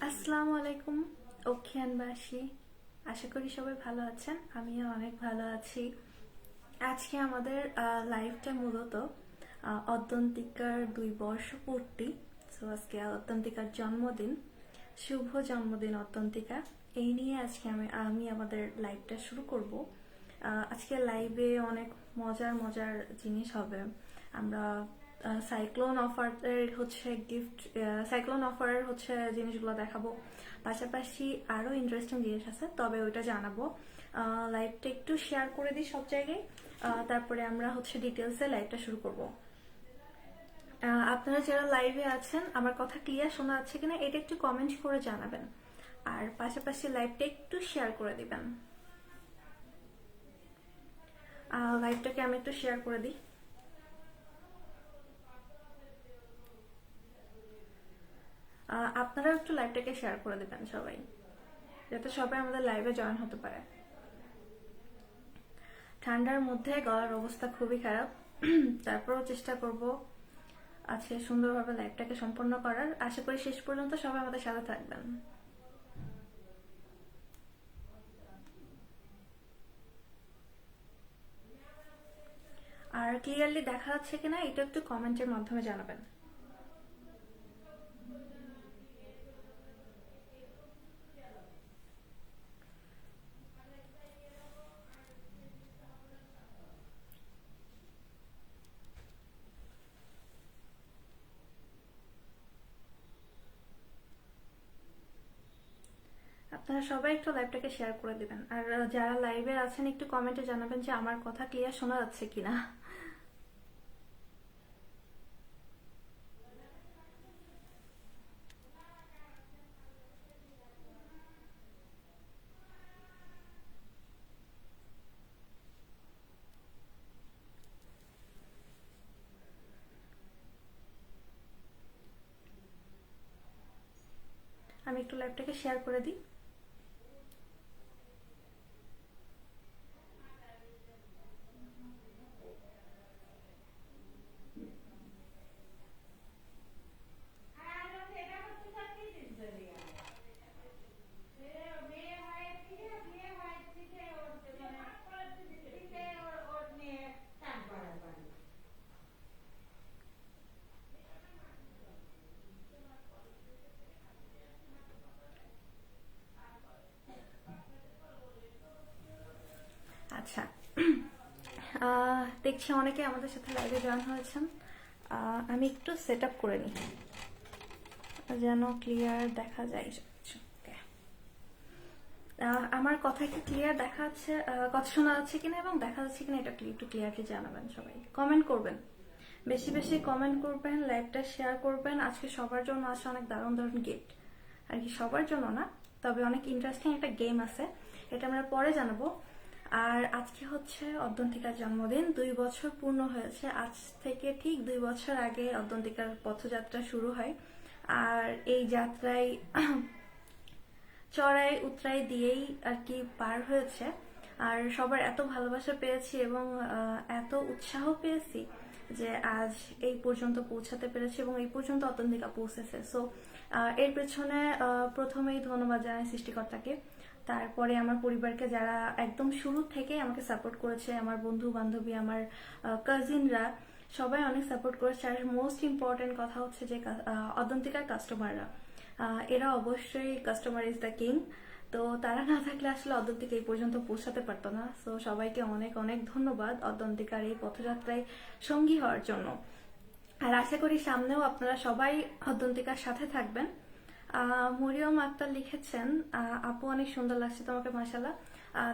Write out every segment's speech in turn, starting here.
আসসালামু আলাইকুম অখিয়ানবাসী। আশা করি সবাই ভালো আছেন, আমিও অনেক ভালো আছি। আজকে আমাদের লাইভটা মূলত অদ্যন্তিকার 2 বর্ষ পূর্তি। সো আজকে অদ্যন্তিকার জন্মদিন, শুভ জন্মদিন অদ্যন্তিকা। এই নিয়ে আজকে আমি আমাদের লাইভটা শুরু করব। আজকে লাইভে অনেক মজার মজার জিনিস হবে। আমরা সাইক্লোন অফারের হচ্ছে গিফট, সাইক্লোন অফারের হচ্ছে জিনিসগুলো দেখাবো। পাশাপাশি আরো ইন্টারেস্টিং জিনিস আছে, তবে ওইটা জানাবো। লাইভটা একটু শেয়ার করে দিই সব জায়গায়, তারপরে আমরা হচ্ছে ডিটেলসে লাইভটা শুরু করব। আপনারা যারা লাইভে আছেন আমার কথা ক্লিয়ার শোনা যাচ্ছে কিনা এটা একটু কমেন্ট করে জানাবেন, আর পাশাপাশি লাইভটা একটু শেয়ার করে দিবেন। লাইভটাকে আমি একটু শেয়ার করে দিই। আপনারা একটু লাইভটাকে শেয়ার করে দেবেন সবাই, যাতে সবাই আমাদের লাইভে জয়েন হতে পারে। ঠান্ডার মধ্যে গলার অবস্থা খুবই খারাপ, তারপরেও চেষ্টা করব আজকে সুন্দরভাবে লাইভটাকে সম্পন্ন করার। আশা করি শেষ পর্যন্ত সবাই আমাদের সাথে থাকবেন। আর ক্লিয়ারলি দেখা যাচ্ছে কিনা এটা একটু কমেন্টের মাধ্যমে জানাবেন। আপনারা সবাই একটু লাইভটাকে শেয়ার করে দিবেন, আর যারা লাইভে আছেন একটু কমেন্টে জানাবেন যে আমার কথা ক্লিয়ার শোনা যাচ্ছে কিনা। আমি একটু লাইভটাকে শেয়ার করে দিই। আচ্ছা, দেখছি অনেকে আমাদের সাথে লাইভে জয়েন হয়েছেন। আমি একটু সেট আপ করে নিই যেন ক্লিয়ার দেখা যায়। Okay. আমার কথা কি ক্লিয়ার দেখা যাচ্ছে, কথা শোনা যাচ্ছে কিনা এবং দেখা যাচ্ছে কিনা এটা একটু ক্লিয়ারলি জানাবেন। সবাই কমেন্ট করবেন, বেশি বেশি কমেন্ট করবেন, লাইভটা শেয়ার করবেন। আজকে সবার জন্য আছে অনেক দারুণ দারুণ গিফট, আর কি সবার জন্য না, তবে অনেক ইন্টারেস্টিং একটা গেম আছে, এটা আমরা পরে জানাবো। আর আজকে হচ্ছে অদ্যন্তিকার জন্মদিন, 2 বছর পূর্ণ হয়েছে। আজ থেকে ঠিক 2 বছর আগে অদ্যন্তিকার পথযাত্রা শুরু হয়। আর এই যাত্রায় চড়াই উতরাই দিয়েই আর কি পার হয়েছে। আর সবার এত ভালোবাসা পেয়েছি এবং এত উৎসাহ পেয়েছি যে আজ এই পর্যন্ত পৌঁছাতে পেরেছি এবং এই পর্যন্ত অতন্তিকা পৌঁছেছে। সো এর পেছনে প্রথমেই ধন্যবাদ জানাই সৃষ্টিকর্তাকে, তারপরে আমার পরিবারকে যারা একদম শুরু থেকে আমাকে সাপোর্ট করেছে, আমার বন্ধু বান্ধবী, আমার কাজিনরা সবাই অনেক সাপোর্ট করেছে। আর মোস্ট ইম্পর্টেন্ট কথা হচ্ছে যে অদন্তিকার কাস্টমাররা, এরা অবশ্যই কাস্টমার ইজ দ্য কিং। তো তারা না থাকলে আসলে অদন্তিকা এই পর্যন্ত পৌঁছাতে পারতো না। সো সবাইকে অনেক অনেক ধন্যবাদ অদন্তিকার এই পথযাত্রায় সঙ্গী হওয়ার জন্য। আর আশা করি সামনেও আপনারা সবাই অদন্তিকার সাথে থাকবেন। মরিয়ম আক্তার লিখেছেন, আপু অনেক সুন্দর লাগছে তোমাকে, মাশাআল্লাহ।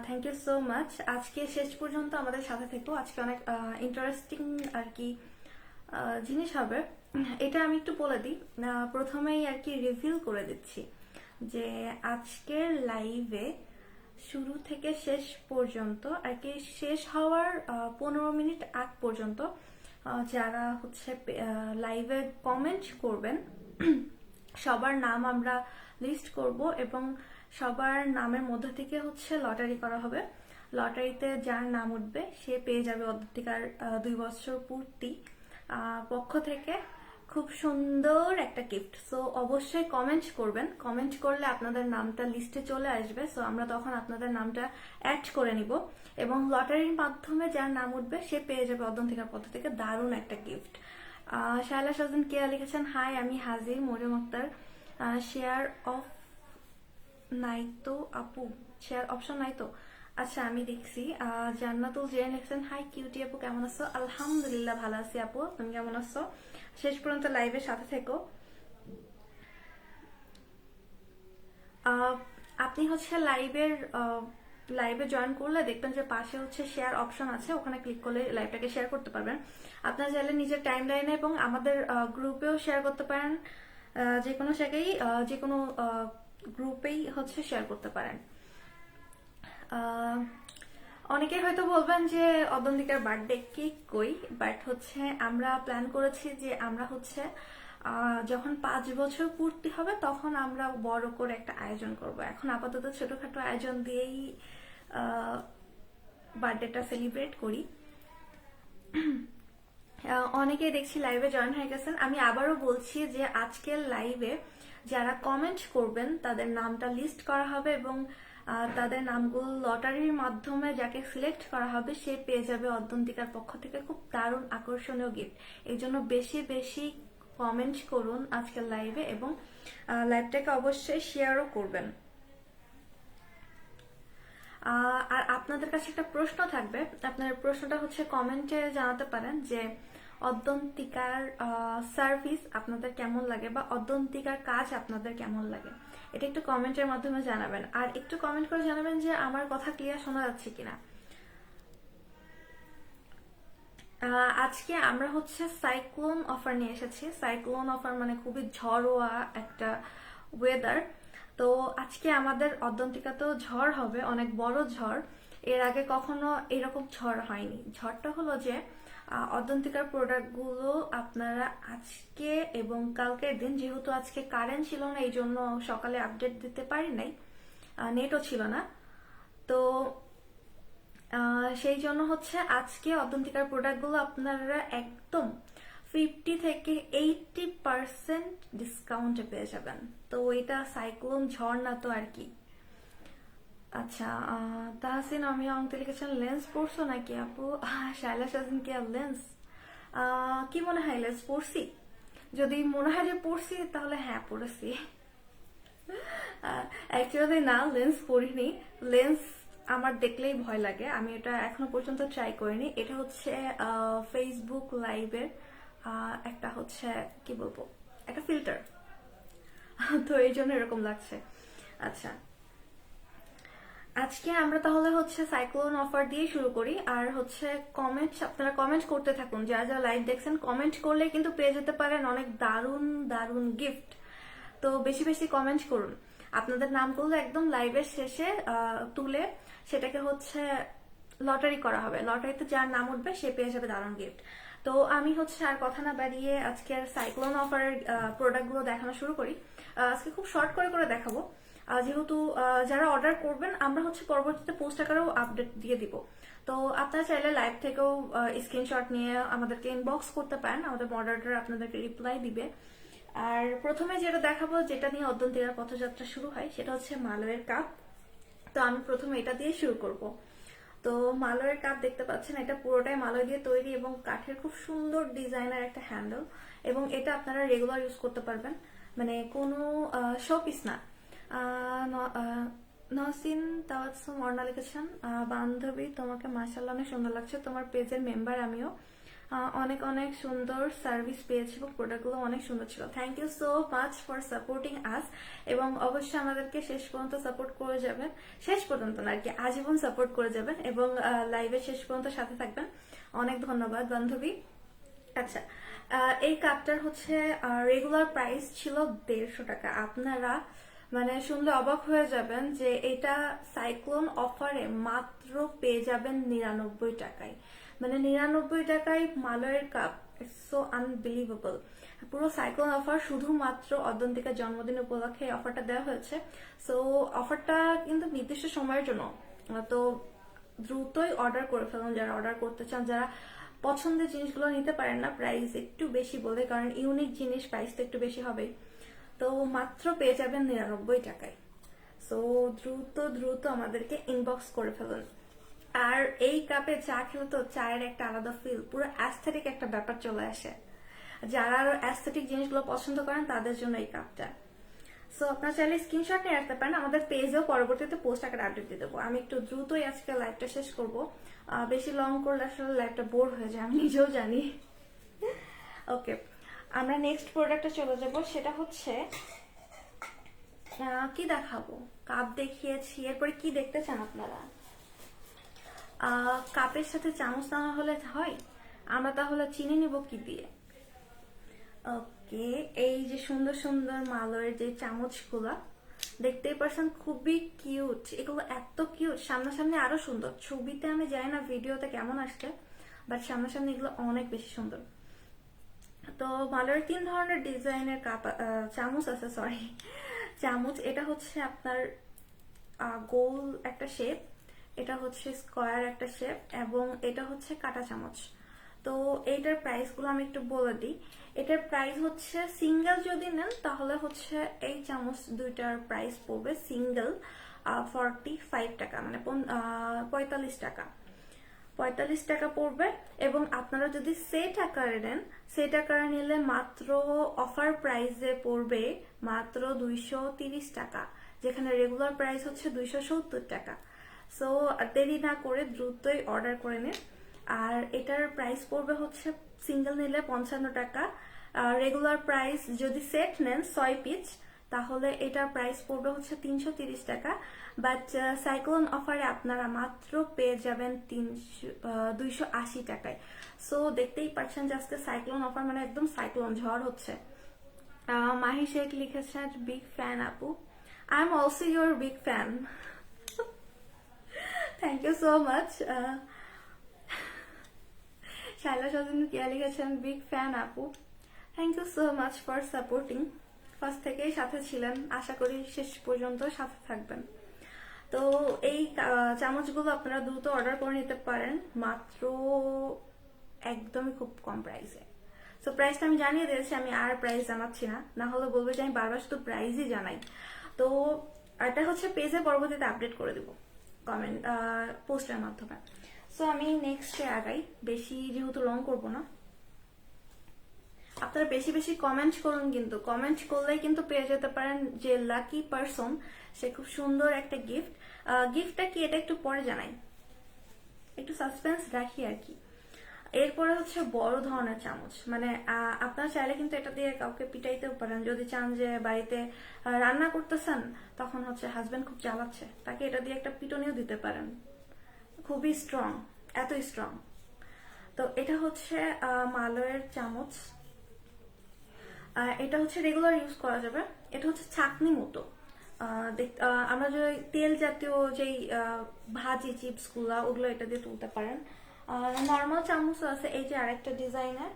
Thank you so much. আজকে শেষ পর্যন্ত আমাদের সাথে থেকো, আজকে অনেক ইন্টারেস্টিং আর কি জিনিস হবে। এটা আমি একটু বলে দিই, প্রথমেই আর কি রিভিল করে দিচ্ছি যে আজকের লাইভে শুরু থেকে শেষ পর্যন্ত আর কি, শেষ হওয়ার 15 মিনিট আগ পর্যন্ত যারা হচ্ছে লাইভে কমেন্ট করবেন সবার নাম আমরা লিস্ট করব এবং সবার নামের মধ্যে থেকে হচ্ছে লটারি করা হবে। লটারিতে যার নাম উঠবে সে পেয়ে যাবে অদ্যিকার 2 বছর পূর্তি পক্ষ থেকে খুব সুন্দর একটা গিফট। সো অবশ্যই কমেন্ট করবেন, কমেন্ট করলে আপনাদের নামটা লিস্টে চলে আসবে। সো আমরা তখন আপনাদের নামটা অ্যাড করে নিব এবং লটারির মাধ্যমে যার নাম উঠবে সে পেয়ে যাবে অদন্তিকার পক্ষ থেকে দারুণ একটা গিফট। শায়লা সাজন কেয়া লিখেছেন, হাই আমি হাজির। মরিয়ম আক্তার, শেয়ার অফ নাই তো আপু, শেয়ার অপশন নাই তো। আচ্ছা আমি দেখছি। জান্নাতুল জেন লিখছেন, হাই কিউটি আপু কেমন আছো? আলহামদুলিল্লাহ ভালো আছি আপু, তুমি কেমন আছো? শেষ পর্যন্ত লাইভের সাথে থেকো। আপনি হচ্ছে লাইভে জয়েন করলে দেখবেন যে পাশে হচ্ছে শেয়ার অপশন আছে, ওখানে ক্লিক করলে লাইভটাকে শেয়ার করতে পারবেন। আপনারা চাইলে নিজের টাইম লাইনে এবং আমাদের গ্রুপেও শেয়ার করতে পারেন, যে কোনো জায়গায় যে কোনো গ্রুপেই হচ্ছে শেয়ার করতে পারেন। অনেকে হয়তো বলবেন যে অদন্তিকার বার্থডে কেক কই, বাট হচ্ছে আমরা প্ল্যান করেছি যে আমরা হচ্ছে যখন 5 বছর পূর্তি হবে তখন আমরা বড় করে একটা আয়োজন করব। এখন আপাতত ছোটখাটো আয়োজন দিয়েই বার্থডেটা সেলিব্রেট করি। অনেকেই দেখছি লাইভে জয়েন হয়ে গেছেন। আমি আবারও বলছি যে আজকের লাইভে যারা কমেন্ট করবেন তাদের নামটা লিস্ট করা হবে এবং তাদের নামগুলো লটারির মাধ্যমে যাকে সিলেক্ট করা হবে সে পেয়ে যাবে অদন্তিকার পক্ষ থেকে খুব দারুণ আকর্ষণীয় গিফট। এই জন্য বেশি বেশি কমেন্ট করুন আজকের লাইভে এবং লাইভটাকে অবশ্যই শেয়ারও করবেন। আর আপনাদের কাছে একটা প্রশ্ন থাকবে, আপনার প্রশ্নটা হচ্ছে কমেন্টে জানাতে পারেন যে অদন্তিকার সার্ভিস আপনাদের কেমন লাগে বা অদন্তিকার কাজ আপনাদের কেমন লাগে। এটা একটু কমেন্টের মাধ্যমে জানাবেন, আর একটু কমেন্ট করে জানাবেন যে আমার কথা ক্লিয়ার শোনা যাচ্ছে কিনা। আজকে আমরা হচ্ছে সাইক্লোন অফার নিয়ে এসেছি। সাইক্লোন অফার মানে খুবই ঝড়োয়া একটা ওয়েদার। তো আজকে আমাদের অদন্তিকাতেও ঝড় হবে, অনেক বড় ঝড়। এর আগে কখনো এরকম ঝড় হয়নি। ঝড়টা হলো যে অদন্তিকার প্রোডাক্টগুলো আপনারা আজকে এবং কালকের দিন, যেহেতু আজকে কারেন্ট ছিল না এই জন্য সকালে আপডেট দিতে পারি নাই, নেটও ছিল না, তো সেই জন্য হচ্ছে আজকে অদন্তিকার প্রোডাক্টগুলো আপনারা একদম 50 থেকে 80% ডিসকাউন্টে পেয়ে যাবেন। তো এটা সাইক্লোন ঝড় না তো আর কি। আচ্ছা, তাহসিন আমি অঙ্কে লিখেছেন, লেন্স পড়ছো নাকি আপু? শায়লা সাজিন কি আর লেন্স? কি মনে হয় লেন্স পড়ছি? যদি মনে হয় যে পড়ছি তাহলে হ্যাঁ পড়েছি। অ্যাকচুয়ালি না, লেন্স পরিনি। লেন্স আমার দেখলেই ভয় লাগে, আমি এটা এখনো পর্যন্ত ট্রাই করিনি। এটা হচ্ছে ফেসবুক লাইভের একটা হচ্ছে কি বলবো একটা ফিল্টার, তো এই জন্য এরকম লাগছে। আচ্ছা, আজকে আমরা তাহলে হচ্ছে সাইক্লোন অফার দিয়ে শুরু করি। আর হচ্ছে কমেন্ট, আপনারা কমেন্ট করতে থাকুন, যারা যারা লাইভ দেখছেন কমেন্ট করলে কিন্তু পেয়ে যেতে পারেন অনেক দারুণ দারুণ গিফট। তো বেশি বেশি কমেন্ট করুন। আপনাদের নামগুলো একদম লাইভের শেষে তুলে সেটাকে হচ্ছে লটারি করা হবে। লটারিতে যার নাম উঠবে সে পেয়ে যাবে দারুণ গিফট। তো আমি হচ্ছে আর কথা না বাড়িয়ে আজকের সাইক্লোন অফারের প্রোডাক্টগুলো দেখানো শুরু করি। আজকে খুব শর্ট করে করে দেখাবো, যেহেতু যারা অর্ডার করবেন আমরা হচ্ছে পরবর্তীতে পোস্ট আকারেও আপডেট দিয়ে দিব। তো আপনারা চাইলে লাইভ থেকেও স্ক্রিনশট নিয়ে আমাদেরকে ইনবক্স করতে পারেন, আমাদের মডারেটর আপনাদেরকে রিপ্লাই দিবে। আর প্রথমে যেটা দেখাবো, যেটা নিয়ে অদন্তিকার পথযাত্রা শুরু হয়, সেটা হচ্ছে মালয়ের কাপ। তো আমি প্রথমে এটা দিয়ে শুরু করব। তো মালয়ের কাপ দেখতে পাচ্ছেন, এটা পুরোটাই মালয় দিয়ে তৈরি এবং কাঠের খুব সুন্দর ডিজাইনের একটা হ্যান্ডেল, এবং এটা আপনারা রেগুলার ইউজ করতে পারবেন, মানে কোনো শো পিস না। নসিন তাওয়াসুম অর্ণা লিখেছেন, বান্ধবী তোমাকে মাশাআল্লাহ অনেক সুন্দর লাগছে, তোমার পেজের মেম্বার আমিও। অনেক অনেক সুন্দর সার্ভিস পেয়েছি এবং প্রোডাক্টগুলো অনেক সুন্দর ছিল। Thank you so much for supporting us, এবং অবশ্যই আমাদেরকে শেষ পর্যন্ত সাপোর্ট করে যাবেন। শেষ পর্যন্ত না আর কি, আজীবন সাপোর্ট করে যাবেন এবং লাইভের শেষ পর্যন্ত সাথে থাকবেন। অনেক ধন্যবাদ বান্ধবী। আচ্ছা, এই কাপটার হচ্ছে রেগুলার প্রাইস ছিল 150 টাকা। আপনারা মানে শুনলে অবাক হয়ে যাবেন যে এটা সাইক্লোন অফারে মাত্র পেয়ে যাবেন 99 টাকায়। মানে 99 টাকায় মালয়ের কাপ, ইটস সো আনবিলিভেবল। পুরো সাইক্লোন অফার শুধুমাত্র অদন্তিকার জন্মদিন উপলক্ষে এই অফারটা দেওয়া হয়েছে। সো অফারটা কিন্তু নির্দিষ্ট সময়ের জন্য, তো দ্রুতই অর্ডার করে ফেলুন যারা অর্ডার করতে চান, যারা পছন্দের জিনিসগুলো নিতে পারেন না প্রাইস একটু বেশি বলে, কারণ ইউনিক জিনিস প্রাইস তো একটু বেশি হবেই। তো মাত্র পেয়ে যাবেন 99 টাকায়। সো দ্রুত দ্রুত আমাদেরকে ইনবক্স করে ফেলুন। আর এই কাপে চা খেলে তো চায়ের একটা আলাদা ফিল, পুরো অ্যাস্থেটিক একটা ব্যাপার চলে আসে। যারা আরো অ্যাস্থেটিক জিনিসগুলো পছন্দ করেন তাদের জন্য এই কাপটা। সো আপনারা চাইলে স্ক্রিনশট নিয়ে রাখতে পারেন, আমাদের পেজেও পরবর্তীতে পোস্ট আকারে আপডেট দিয়ে দেবো। আমি একটু দ্রুতই আজকে লাইভটা শেষ করব, বেশি লং করলে আসলে লাইভটা বোর হয়ে যায়, আমি নিজেও জানি। ওকে, আমরা নেক্সট প্রোডাক্টে চলে যাব, সেটা হচ্ছে কি দেখাবো। কাপ দেখিয়েছি, এরপরে কি দেখতে চান আপনারা? কাপের সাথে চামচ না হলে হয়, আমরা তাহলে চিনি নিব কি দিয়ে? ওকে, এই যে সুন্দর সুন্দর মালয়ের যে চামচগুলা দেখতেই পারছেন, খুবই কিউট। এগুলো এত কিউট, সামনাসামনি আরো সুন্দর। ছবিতে আমি জানি না ভিডিওতে কেমন আসছে, বাট সামনাসামনি এগুলো অনেক বেশি সুন্দর। তো মালয়ের 3 ধরনের ডিজাইনের কাপ চামচ আছে, সরি চামচ। এটা হচ্ছে আপনার গোল একটা শেপ, এটা হচ্ছে স্কোয়ার একটা শেপ, এবং এটা হচ্ছে কাটা চামচ। তো এইটার প্রাইস গুলো আমি একটু বলে দিই। এটার প্রাইস হচ্ছে সিঙ্গেল যদি নেন তাহলে হচ্ছে এই চামচ দুইটার প্রাইস পড়বে সিঙ্গেল 45 টাকা, মানে 45 টাকা। 45 টাকা পড়বে। এবং আপনারা যদি সেট আকারে নেন, সেট আকারে নিলে মাত্র অফার প্রাইসে পড়বে মাত্র 230 টাকা, যেখানে রেগুলার প্রাইস হচ্ছে 270 টাকা। সো দেরি না করে দ্রুতই অর্ডার করে নিন। আর এটার প্রাইস পড়বে হচ্ছে সিঙ্গেল নিলে 55 টাকা, রেগুলার প্রাইস যদি সেট নেন 6 পিস তাহলে এটার প্রাইস পড়বে হচ্ছে 330 টাকা। বাট সাইক্লোন অফারে আপনারা মাত্র পেয়ে যাবেন 280 টাকায়। সো দেখতেই পাচ্ছেন যে আজকে সাইক্লোন অফার মানে একদম সাইক্লোন ঝড় হচ্ছে। মাহি শেখ লিখেছেন বিগ ফ্যান আপু, I am also your big fan. Thank you so much. Shaila Sajan Kiya লিখেছেন বিগ ফ্যান আপু, thank you so much for supporting. First থেকেই সাথে ছিলেন, আশা করি শেষ পর্যন্ত সাথে থাকবেন। তো এই চামচগুলো আপনারা দ্রুত অর্ডার করে নিতে পারেন মাত্র একদমই খুব কম প্রাইসে। সো প্রাইসটা আমি জানিয়ে দিয়েছি, আমি আর প্রাইস জানাচ্ছি না, না হলে বলবে যে আমি বারবার শুধু প্রাইসই জানাই। তো এটা হচ্ছে পেজে পরবর্তীতে আপডেট করে দেবো কমেন্ট পোস্টের মাধ্যমে। সো আমি নেক্সটে আগাই, বেশি যেহেতু লং করবো না। আপনারা বেশি বেশি কমেন্ট করুন, কিন্তু কমেন্ট করলেই কিন্তু পেয়ে যেতে পারেন যে লাকি পারসন, সে খুব সুন্দর একটা গিফট। গিফটটা কি এটা একটু পরে জানাই, একটু সাসপেন্স রাখি আর কি। এরপরে হচ্ছে বড় ধরনের চামচ, মানে আপনারা চাইলে কিন্তু এটা দিয়ে কাউকে পিটাইতেও পারেন। যদি চান যে বাড়িতে রান্না করতেছেন, তখন হচ্ছে হাজবেন্ড খুব চালাচ্ছে, তাকে এটা দিয়ে একটা পিটনিও দিতে পারেন। খুবই স্ট্রং, এত স্ট্রং। তো এটা হচ্ছে মালয়ের চামচ। এটা হচ্ছে রেগুলার ইউজ করা যাবে। এটা হচ্ছে ছাকনি মতো, আমরা যে তেল জাতীয় যেই ভাজি চিপস গুলা ওগুলো এটা দিয়ে তুলতে পারেন। নর্মাল চামচও আছে, এই যে আরেকটা ডিজাইনের।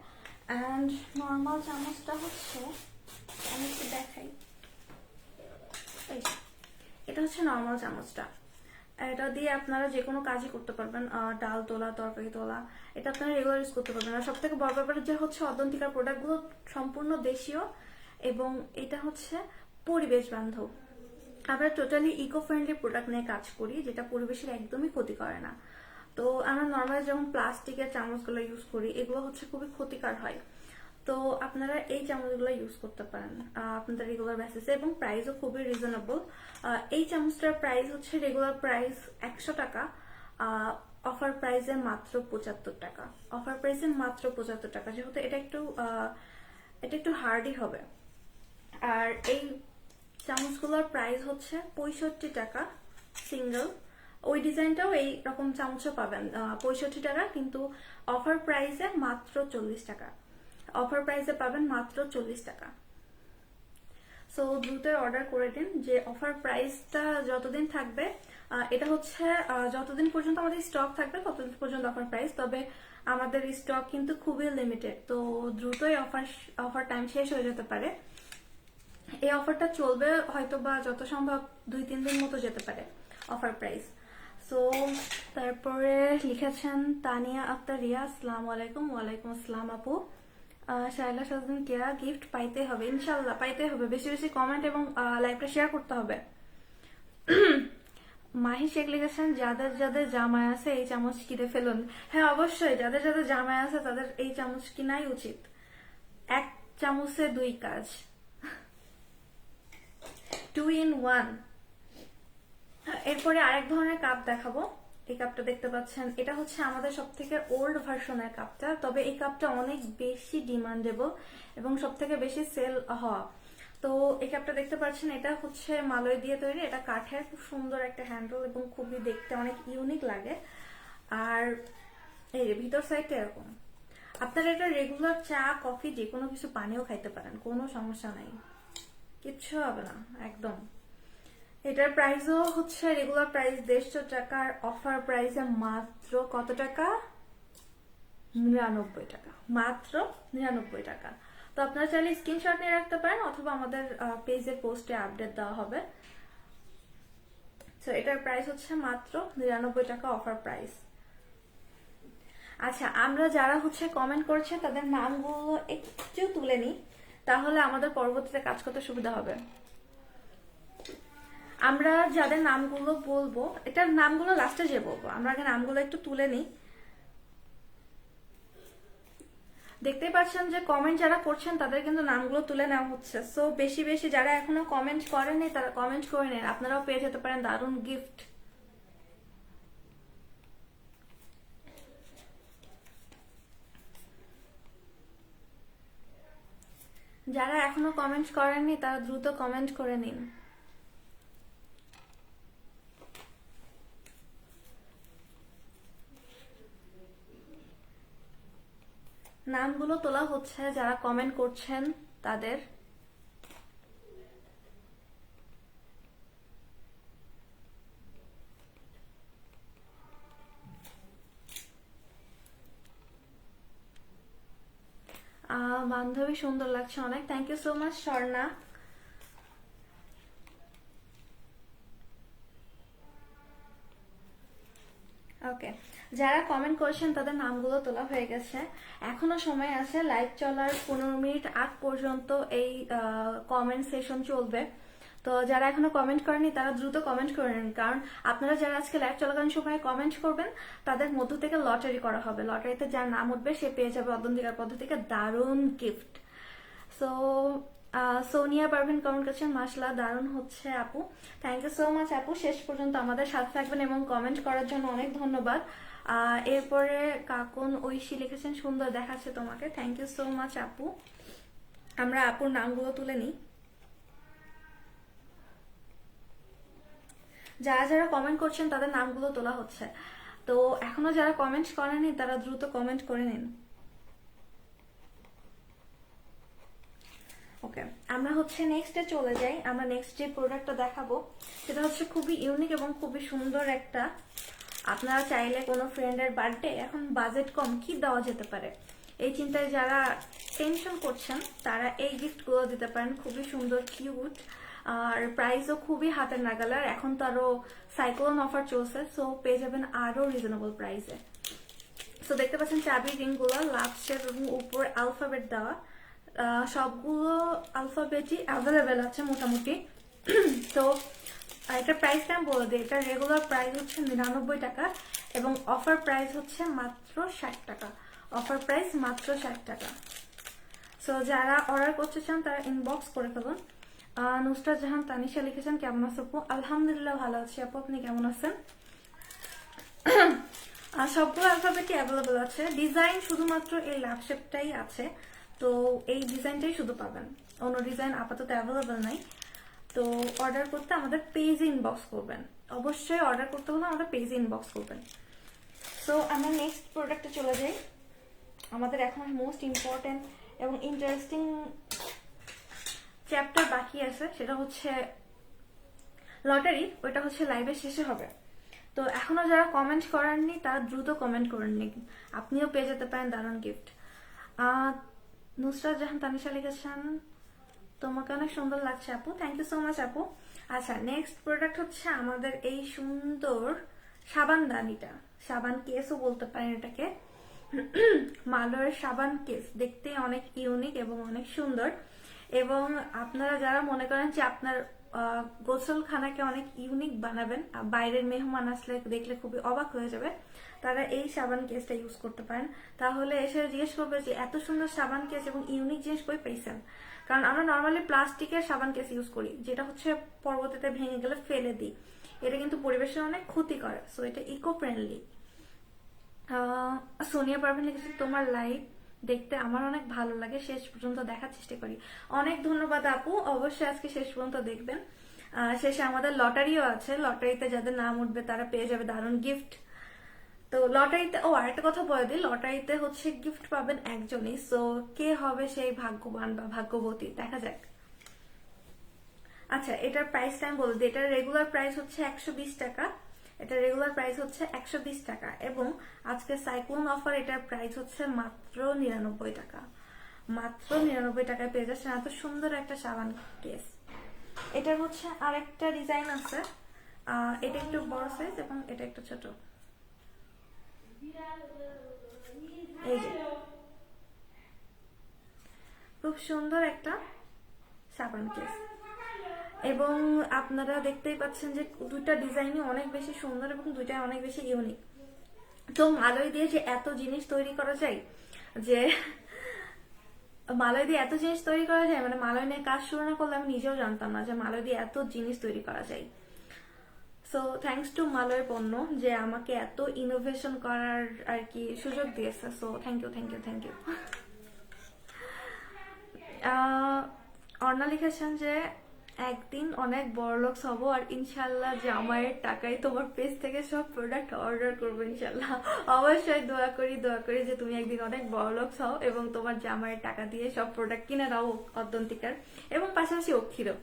অ্যান্ড নর্মাল চামচটা হচ্ছে, আমি একটু দেখাই, এটা হচ্ছে নর্মাল চামচটা। এটা দিয়ে আপনারা যে কোনো কাজই করতে পারবেন, ডাল তোলা, তরকারি তোলা, এটা আপনারা রেগুলার ইউজ করতে পারবেন। আর সব থেকে বড় ব্যাপার যে হচ্ছে অদন্তিকার প্রোডাক্টগুলো সম্পূর্ণ দেশীয়, এবং এটা হচ্ছে পরিবেশ বান্ধব। আমরা টোটালি ইকো ফ্রেন্ডলি প্রোডাক্ট নিয়ে কাজ করি, যেটা পরিবেশের একদমই ক্ষতি করে না। তো আমরা নর্মালি যেমন প্লাস্টিকের চামচগুলো ইউজ করি, এগুলো হচ্ছে খুবই ক্ষতিকর হয়। তো আপনারা এই চামচগুলো ইউজ করতে পারেন আপনাদের রেগুলার বেসিসে, এবং প্রাইসও খুবই রিজনেবল। এই চামচটার প্রাইস হচ্ছে রেগুলার প্রাইস 100 টাকা, অফার প্রাইসে মাত্র 75 টাকা। অফার প্রাইসে মাত্র 75 টাকা, যেহেতু এটা একটু হার্ডই হবে। আর এই চামচগুলোর প্রাইস হচ্ছে 65 টাকা সিঙ্গেল। ওই ডিজাইনটাও এই রকম চামচও পাবেন 65 টাকা, কিন্তু অফার প্রাইসে মাত্র 40 টাকা। অফার প্রাইসে পাবেন মাত্র 40 টাকা। সো দ্রুত অর্ডার করে দিন, যে অফার প্রাইসটা যতদিন থাকবে, এটা হচ্ছে যতদিন পর্যন্ত আমাদের স্টক থাকবে ততদিন পর্যন্ত অফার প্রাইস। তবে আমাদের স্টক কিন্তু খুবই লিমিটেড, তো দ্রুতই অফার টাইম শেষ হয়ে যেতে পারে। এই অফারটা চলবে হয়তো বা যত সম্ভব 2-3 দিন মতো যেতে পারে অফার প্রাইস। সো তারপরে লিখেছেন তানিয়া আক্তার রিয়া, আসসালামু আলাইকুম। ওয়ালাইকুম আসসালাম আপু। শাইলা সাজদিন কেয়া, গিফট পাইতে হবে, ইনশাল্লাহ পাইতে হবে। বেশি বেশি কমেন্ট এবং লাইভটা শেয়ার করতে হবে। মাহি শেখ লিখেছেন যাদের যাদের জামায় আছে এই চামচ কিনে ফেলুন। হ্যাঁ অবশ্যই, যাদের যাদের জামায় আছে তাদের এই চামচ কিনাই উচিত। এক চামচে দুই কাজ, 2 in 1। এরপরে আরেক ধরনের কাপ দেখাবো। এই কাপটা দেখতে পাচ্ছেন, এটা হচ্ছে আমাদের সব থেকে ওল্ড ভার্সনের কাপটা, তবে এই কাপটা অনেক বেশি ডিমান্ডেবল এবং সব থেকে বেশি সেল হওয়া। তো এই কাপটা দেখতে পাচ্ছেন, এটা হচ্ছে মালয় দিয়ে তৈরি, এটা কাঠের, খুব সুন্দর একটা হ্যান্ডেল এবং খুবই দেখতে অনেক ইউনিক লাগে। আর এই ভিতর সাইডটা এরকম। আপনারা এটা রেগুলার চা কফি যে কোনো কিছু পানিও খাইতে পারেন, কোনো সমস্যা নাই, কিচ্ছু হবে না একদম। এটার প্রাইসও হচ্ছে রেগুলার প্রাইস 150 টাকার, অফার প্রাইসে মাত্র কত টাকা? 99 টাকা, মাত্র 99 টাকা। তো আপনারা চাইলে স্ক্রিনশট নিয়ে রাখতে পারেন অথবা আমাদের পেজের পোস্টে আপডেট দেওয়া হবে। তো এটার প্রাইস হচ্ছে মাত্র 99 টাকা, অফার প্রাইস। আচ্ছা, আমরা যারা হচ্ছে কমেন্ট করছে তাদের নামগুলো একটু তুলে নিই, তাহলে আমাদের পরবর্তীতে কাজ করতে সুবিধা হবে। আমরা যাদের নামগুলো বলবো, এটার নামগুলো লাস্টে যে বলবো, আমরা আগে নামগুলো একটু তুলে নিই। দেখতেই পাচ্ছেন যে কমেন্ট যারা করছেন তাদের কিন্তু নামগুলো তুলে নেওয়া হচ্ছে। সো বেশি বেশি যারা এখনো কমেন্ট করেনি তারা কমেন্ট করে নেন, আপনারাও পেয়ে যেতে পারেন দারুণ গিফট। যারা এখনো কমেন্ট করেননি তারা দ্রুত কমেন্ট করে নিন। নামগুলো তোলা হচ্ছে যারা কমেন্ট করছেন তাদের। বান্ধবী সুন্দর লাগছে অনেক, thank you so much Swarna. Okay, যারা কমেন্ট করেছেন তাদের নামগুলো তোলা হয়ে গেছে। এখনো সময় আছে, লাইভ চলার 15 মিনিট আগ পর্যন্ত এই কমেন্ট সেশন চলবে। তো যারা এখনো কমেন্ট করেনি তারা দ্রুত কমেন্ট করে নিন, কারণ আপনারা যারা আজকে লাইভ চলাকালীন সময় কমেন্ট করবেন তাদের মধ্য থেকে লটারি করা হবে। লটারিতে যার নাম উঠবে সে পেয়ে যাবে অদন্তিকার পদ্ধতিকে দারুণ gift. So Sonia Parvin comment করছেন, মাশাআল্লাহ দারুণ হচ্ছে আপু। থ্যাংক ইউ সো মাচ আপু, শেষ পর্যন্ত আমাদের সাথে থাকবেন এবং কমেন্ট করার জন্য অনেক ধন্যবাদ। এরপরে কাকুন ঐশী লিখেছেন, সুন্দর দেখাচ্ছে তোমাকে, থ্যাংক ইউ সো মাচ আপু। আমরা আপুর নামগুলো তুলে নিই। যারা যারা কমেন্ট করছেন তাদের নামগুলো তোলা হচ্ছে। তো এখনো যারা কমেন্ট করেনি তারা দ্রুত কমেন্ট করে নিন। ওকে, আমরা হচ্ছে নেক্সটে চলে যাই। আমরা নেক্সট যে প্রোডাক্টটা দেখাবো সেটা হচ্ছে খুবই ইউনিক এবং খুবই সুন্দর একটা। আপনারা চাইলে কোনো ফ্রেন্ডের বার্থডে, এখন বাজেট কম, কি দেওয়া যেতে পারে এই চিন্তায় যারা টেনশন করছেন তারা এই গিফটগুলো দিতে পারেন। খুবই সুন্দর, কিউট, আর প্রাইসও খুবই হাতের নাগালার। এখন তো আরো সাইক্লোন অফার চলছে, সো পেয়ে যাবেন আরো রিজনেবল প্রাইসে। সো দেখতে পাচ্ছেন চাবি রিংগুলো লাভ শেপ এবং উপর অ্যালফাবেট দেওয়া, সবগুলো অ্যালফাবেটই অ্যাভেলেবেল আছে মোটামুটি। তো এটার প্রাইসটা আমি বলে দিই, এটা রেগুলার প্রাইস হচ্ছে 99 টাকা এবং অফার প্রাইস হচ্ছে মাত্র 60 টাকা। অফার প্রাইস মাত্র 60 টাকা। সো যারা অর্ডার করতে চান তারা ইনবক্স করে ফেলুন। নুসরাত জাহান তানিশা লিখেছেন, কেমন আছো আপু? আলহামদুলিল্লাহ ভালো আছি আপু, আপনি কেমন আছেন? সবগুলো অ্যালফাবেটই অ্যাভেলেবেল আছে, ডিজাইন শুধুমাত্র এই লাভ শেপটাই আছে। তো এই ডিজাইনটাই শুধু পাবেন, অন্য ডিজাইন আপাতত অ্যাভেলেবেল নাই। তো অর্ডার করতে আমাদের পেজে ইনবক্স করবেন, অবশ্যই অর্ডার করতে হলে আমাদের পেজে ইনবক্স করবেন। সো আমরা নেক্সট প্রোডাক্টে চলে যাই। আমাদের এখন মোস্ট ইম্পর্টেন্ট এবং ইন্টারেস্টিং চ্যাপ্টার বাকি আছে, সেটা হচ্ছে লটারি। ওইটা হচ্ছে লাইভের শেষে হবে। তো এখনো যারা কমেন্ট করেননি তারা দ্রুত কমেন্ট করেননি, আপনিও পেয়ে যেতে পারেন দারুণ গিফট। নুসরাত জাহান তানিশা লিখেছেন, তোমাকে অনেক সুন্দর লাগছে আপু, থ্যাংক ইউ সো মাচ আপু। আচ্ছা, নেক্সট প্রোডাক্ট হচ্ছে আমাদের এই সুন্দর সাবানদানিটা। সাবান কেসও বলতে পারেন এটাকে। মালয়ের সাবান কেস দেখতে অনেক ইউনিক এবং অনেক সুন্দর, এবং আপনারা যারা মনে করেন যে আপনার গোসলখানাকে অনেক ইউনিক বানাবেন, বাইরের মেহমান আসলে দেখলে খুবই অবাক হয়ে যাবে, তারা এই সাবান কেসটা ইউজ করতে পারেন। তাহলে এসে জিজ্ঞেস করবে যে এত সুন্দর সাবান কেস এবং ইউনিক জিনিস কই পেয়েছেন। কারণ আমরা নর্মালি প্লাস্টিকের সাবান কেস ইউজ করি, যেটা হচ্ছে পরবর্তীতে ভেঙে গেলে ফেলে দিই, এটা কিন্তু পরিবেশের অনেক ক্ষতি করে। সো এটা ইকো ফ্রেন্ডলি। সোনিয়া পারভিন লিখেছে, তোমার লাইভ দেখতে আমার অনেক ভালো লাগে, শেষ পর্যন্ত দেখার চেষ্টা করি। অনেক ধন্যবাদ আপু, অবশ্যই আজকে শেষ পর্যন্ত দেখবেন। শেষে আমাদের লটারিও আছে, লটারিতে যাদের নাম উঠবে তারা পেয়ে যাবে দারুণ গিফট। তো লটারিতে আরেকটা কথা বলে দিই, লটারিতে হচ্ছে গিফট পাবেন একজনই। সো কে হবে সেই ভাগ্যবান বা ভাগ্যবতী, দেখা যাক। আচ্ছা, এটার প্রাইসটা আমি বলে দিই। এটার রেগুলার প্রাইস হচ্ছে 120 টাকা। এটা রেগুলার প্রাইস হচ্ছে 120 টাকা, এবং আজকে সাইক্লোন অফার এটার প্রাইস হচ্ছে মাত্র 99 টাকা। মাত্র 99 টাকায় পেয়ে যাচ্ছেন এত সুন্দর একটা সাবান কেস। এটার হচ্ছে আরেকটা ডিজাইন আছে, এটা একটু বড় সাইজ এবং এটা একটু ছোট। এই যে খুব সুন্দর একটা সাবান কেস, এবং আপনারা দেখতেই পাচ্ছেন যে দুইটা ডিজাইনই অনেক বেশি সুন্দর এবং দুইটাই অনেক বেশি ইউনিক। তো মালয় দিয়ে যে এত জিনিস তৈরি করা যায়, যে মালয় দিয়ে এত জিনিস তৈরি করা যায়, মানে মালয় নিয়ে কাজ শুরু না করলে আমি নিজেও জানতাম না যে মালয় দিয়ে এত জিনিস তৈরি করা যায়। সো থ্যাংকস টু মালয়ের পণ্য যে আমাকে এত ইনোভেশন করার আর কি সুযোগ দিয়েছে। So thank you, thank you, thank you. Arna লিখেছেন যে একদিন অনেক বড়লোক হব, আর ইনশাল্লাহ জামাইয়ের টাকায় তোমার পেজ থেকে সব প্রোডাক্ট অর্ডার করবো ইনশাল্লাহ। অবশ্যই দোয়া করি, দোয়া করি যে তুমি একদিন অনেক বড়লোক হও এবং তোমার জামাইয়ের টাকা দিয়ে সব প্রোডাক্ট কিনে দাও অদ্যন্তিকার, এবং পাশাপাশি অক্ষিরও।